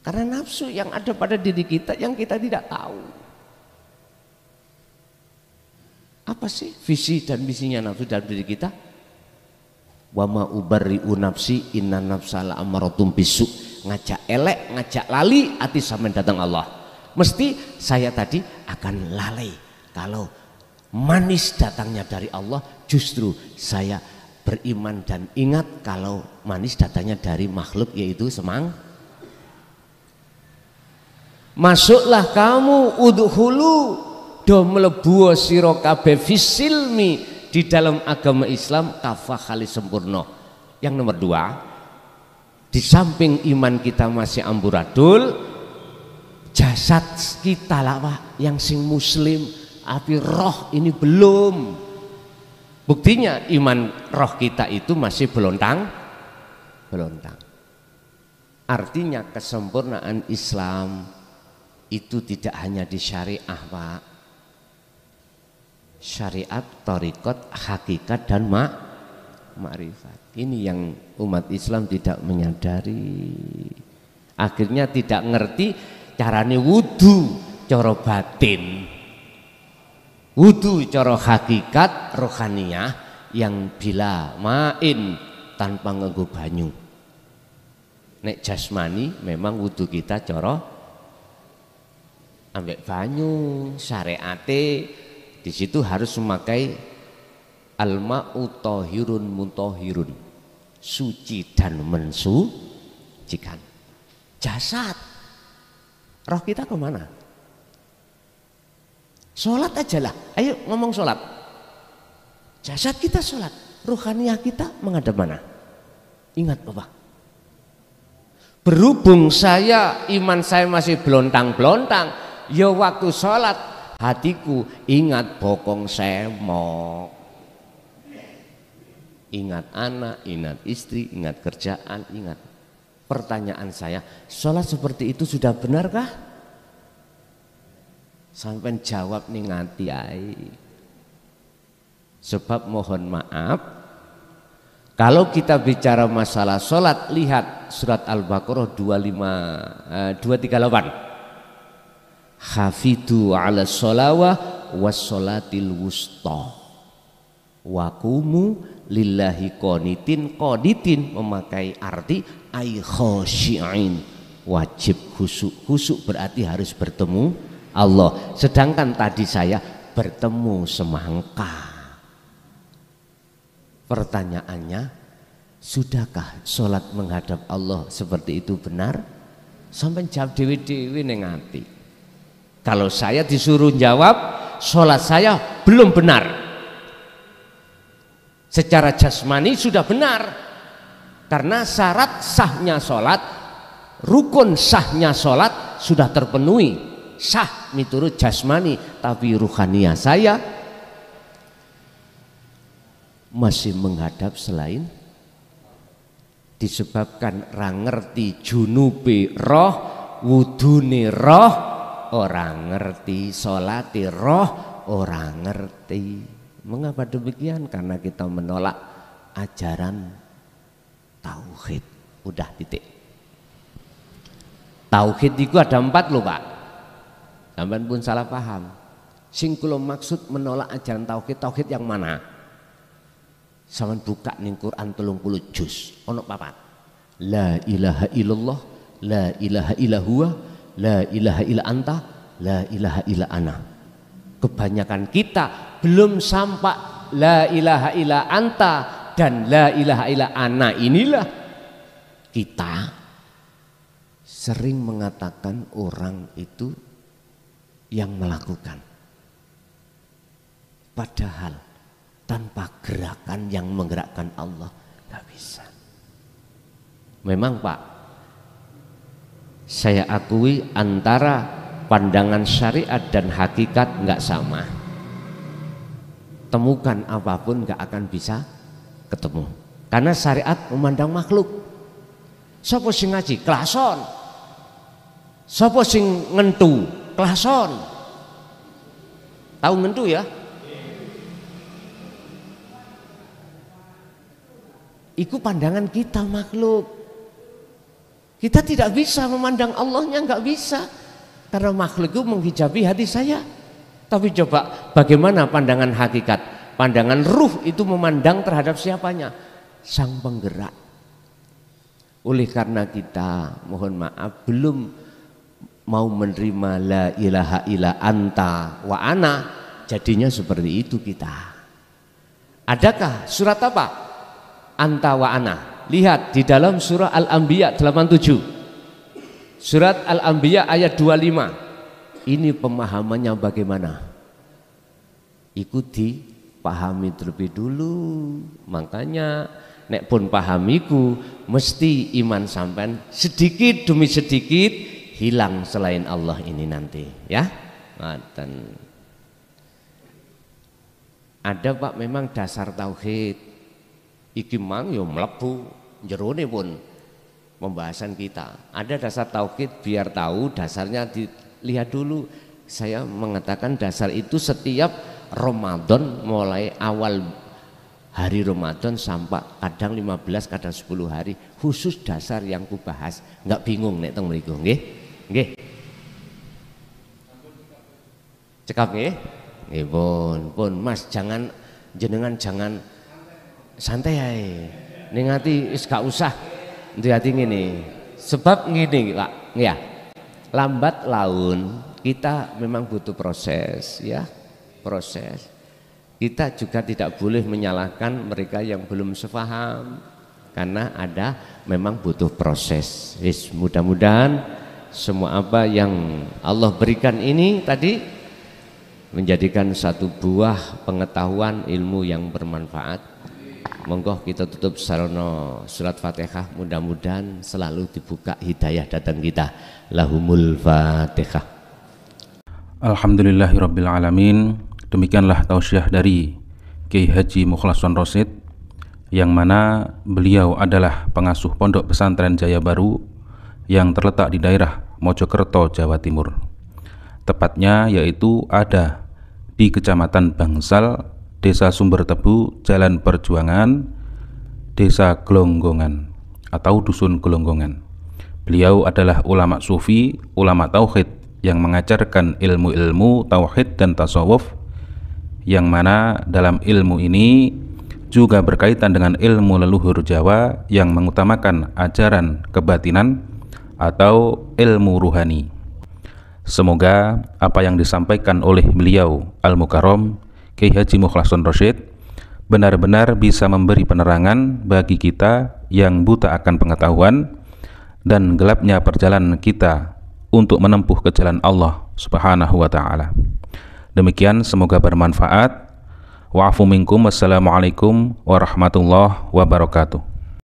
Karena nafsu yang ada pada diri kita yang kita tidak tahu. Apa sih visi dan misinya nafsu dalam diri kita? Wa ma ubarri'u nafsi inna nafsa la'amaratum bisu. Ngajak elek, ngajak lali, hati sampean datang Allah. Mesti saya tadi akan lalai kalau manis datangnya dari Allah. Justru saya beriman dan ingat kalau manis datangnya dari makhluk, yaitu semang. Masuklah kamu udhulu do mlebu sira kabeh fisilmi di dalam agama Islam kafah kali sempurna. Yang nomor 2, di samping iman kita masih amburadul, jasad kita lah Pak yang sing muslim, tapi roh ini belum. Buktinya iman roh kita itu masih belontang. Artinya kesempurnaan Islam itu tidak hanya di syariah Pak. Syariat, thariqat, hakikat dan ma'rifat. Ini yang umat Islam tidak menyadari. Akhirnya tidak ngerti carane wudu cara batin. Wudu cara hakikat rohaniyah yang bila main tanpa nganggo banyu. Nek jasmani memang wudu kita cara ambek banyu, syariate di situ harus memakai al-ma'u thahirun mutahhirun, suci dan mensucikan. Jasad, roh kita kemana? Sholat aja lah, ayo ngomong sholat. Jasad kita sholat, ruhaniyah kita menghadap mana? Ingat Bapak, berhubung iman saya masih belontang-belontang, ya waktu sholat hatiku ingat bokong semok, ingat anak, ingat istri, ingat kerjaan, ingat. Pertanyaan saya, sholat seperti itu sudah benarkah? Sampai jawab nih nganti ai. Sebab mohon maaf, kalau kita bicara masalah sholat, lihat surat Al-Baqarah 238. Hafidhu ala sholawah was sholatil wusta wakumu lillahi qanitin memakai arti ay khosyi'in, wajib khusuk berarti harus bertemu Allah. Sedangkan tadi saya bertemu semangka. Pertanyaannya, sudahkah sholat menghadap Allah seperti itu benar? Sampai jawab dewi-dewi neng hati. Kalau saya disuruh jawab, sholat saya belum benar. Secara jasmani sudah benar, karena syarat sahnya sholat, rukun sahnya sholat sudah terpenuhi. Sah miturut jasmani, tapi ruhaniyah saya masih menghadap selain, disebabkan ra ngerti junube roh, wudune roh, orang ngerti sholati roh, orang ngerti. Mengapa demikian? Karena kita menolak ajaran tauhid. Udah titik. Tauhid itu ada 4 loh Pak. Sampeyan pun salah paham. Sing kula maksud menolak ajaran tauhid, tauhid yang mana? Sampeyan buka ning Quran 30 juz, ono 4. La ilaha illallah, la ilaha illa huwa, la ilaha illa anta, la ilaha illa ana. Kebanyakan kita belum sampai la ilaha illa anta dan la ilaha illa ana. Inilah kita sering mengatakan orang itu yang melakukan. Padahal tanpa gerakan yang menggerakkan Allah nggak bisa. Memang Pak, saya akui antara pandangan syariat dan hakikat nggak sama. Temukan apapun nggak akan bisa ketemu. Karena syariat memandang makhluk. Sopo sing ngaji klason, sopo sing ngentu klason. Tahu ngentu ya? Itu pandangan kita makhluk. Kita tidak bisa memandang Allahnya, nggak bisa. Karena makhluk itu menghijabi hati saya. Tapi coba bagaimana pandangan hakikat? Pandangan ruh itu memandang terhadap siapanya? Sang penggerak. Oleh karena kita, mohon maaf, belum mau menerima la ilaha illa anta wa ana, jadinya seperti itu kita. Adakah surat apa? Anta wa ana. Lihat di dalam surah Al-Anbiya 87. Surat Al-Anbiya ayat 25. Ini pemahamannya bagaimana? Ikuti, pahami terlebih dulu. Makanya nek pun pahamiku, mesti iman sampean sedikit demi sedikit hilang selain Allah ini nanti, ya. Ngaten. Ada Pak memang dasar tauhid. Iki mang yo mlebu jerone pun pembahasan kita. Ada dasar tauhid, biar tahu dasarnya dilihat dulu. Saya mengatakan dasar itu setiap Ramadan, mulai awal hari Ramadan sampai kadang 15, kadang 10 hari, khusus dasar yang ku bahas. Enggak bingung nek teng mriku, nggih? Nggih. Cekap nggih? Nggih pun Mas, jangan jenengan jangan santai ae. Ning ati wis gak usah hati ngene. Sebab ngene Pak, ya. Lambat laun kita memang butuh proses, ya. Proses. Kita juga tidak boleh menyalahkan mereka yang belum sepaham, karena ada memang butuh proses. Wis, mudah-mudahan semua apa yang Allah berikan ini tadi menjadikan satu buah pengetahuan ilmu yang bermanfaat. Monggo kita tutup sarana surat Fatihah, mudah-mudahan selalu dibuka hidayah datang kita. Lahumul Fatihah. Alhamdulillahirabbil alamin. Demikianlah tausiah dari Kiai Haji Mukhlason Rosyid, yang mana beliau adalah pengasuh Pondok Pesantren Jaya Baru yang terletak di daerah Mojokerto, Jawa Timur. Tepatnya yaitu ada di Kecamatan Bangsal, Desa Sumber Tebu, Jalan Perjuangan, Desa Gelonggongan atau Dusun Gelonggongan. Beliau adalah ulama sufi, ulama tauhid yang mengajarkan ilmu-ilmu tauhid dan tasawuf, yang mana dalam ilmu ini juga berkaitan dengan ilmu leluhur Jawa yang mengutamakan ajaran kebatinan atau ilmu ruhani. Semoga apa yang disampaikan oleh beliau Al-Mukarram Kiai Haji Mukhlason Rosyid benar-benar bisa memberi penerangan bagi kita yang buta akan pengetahuan dan gelapnya perjalanan kita untuk menempuh ke jalan Allah Subhanahu wa ta'ala. Demikian, semoga bermanfaat. Wa'afu minkum. Wassalamualaikum warahmatullahi wabarakatuh.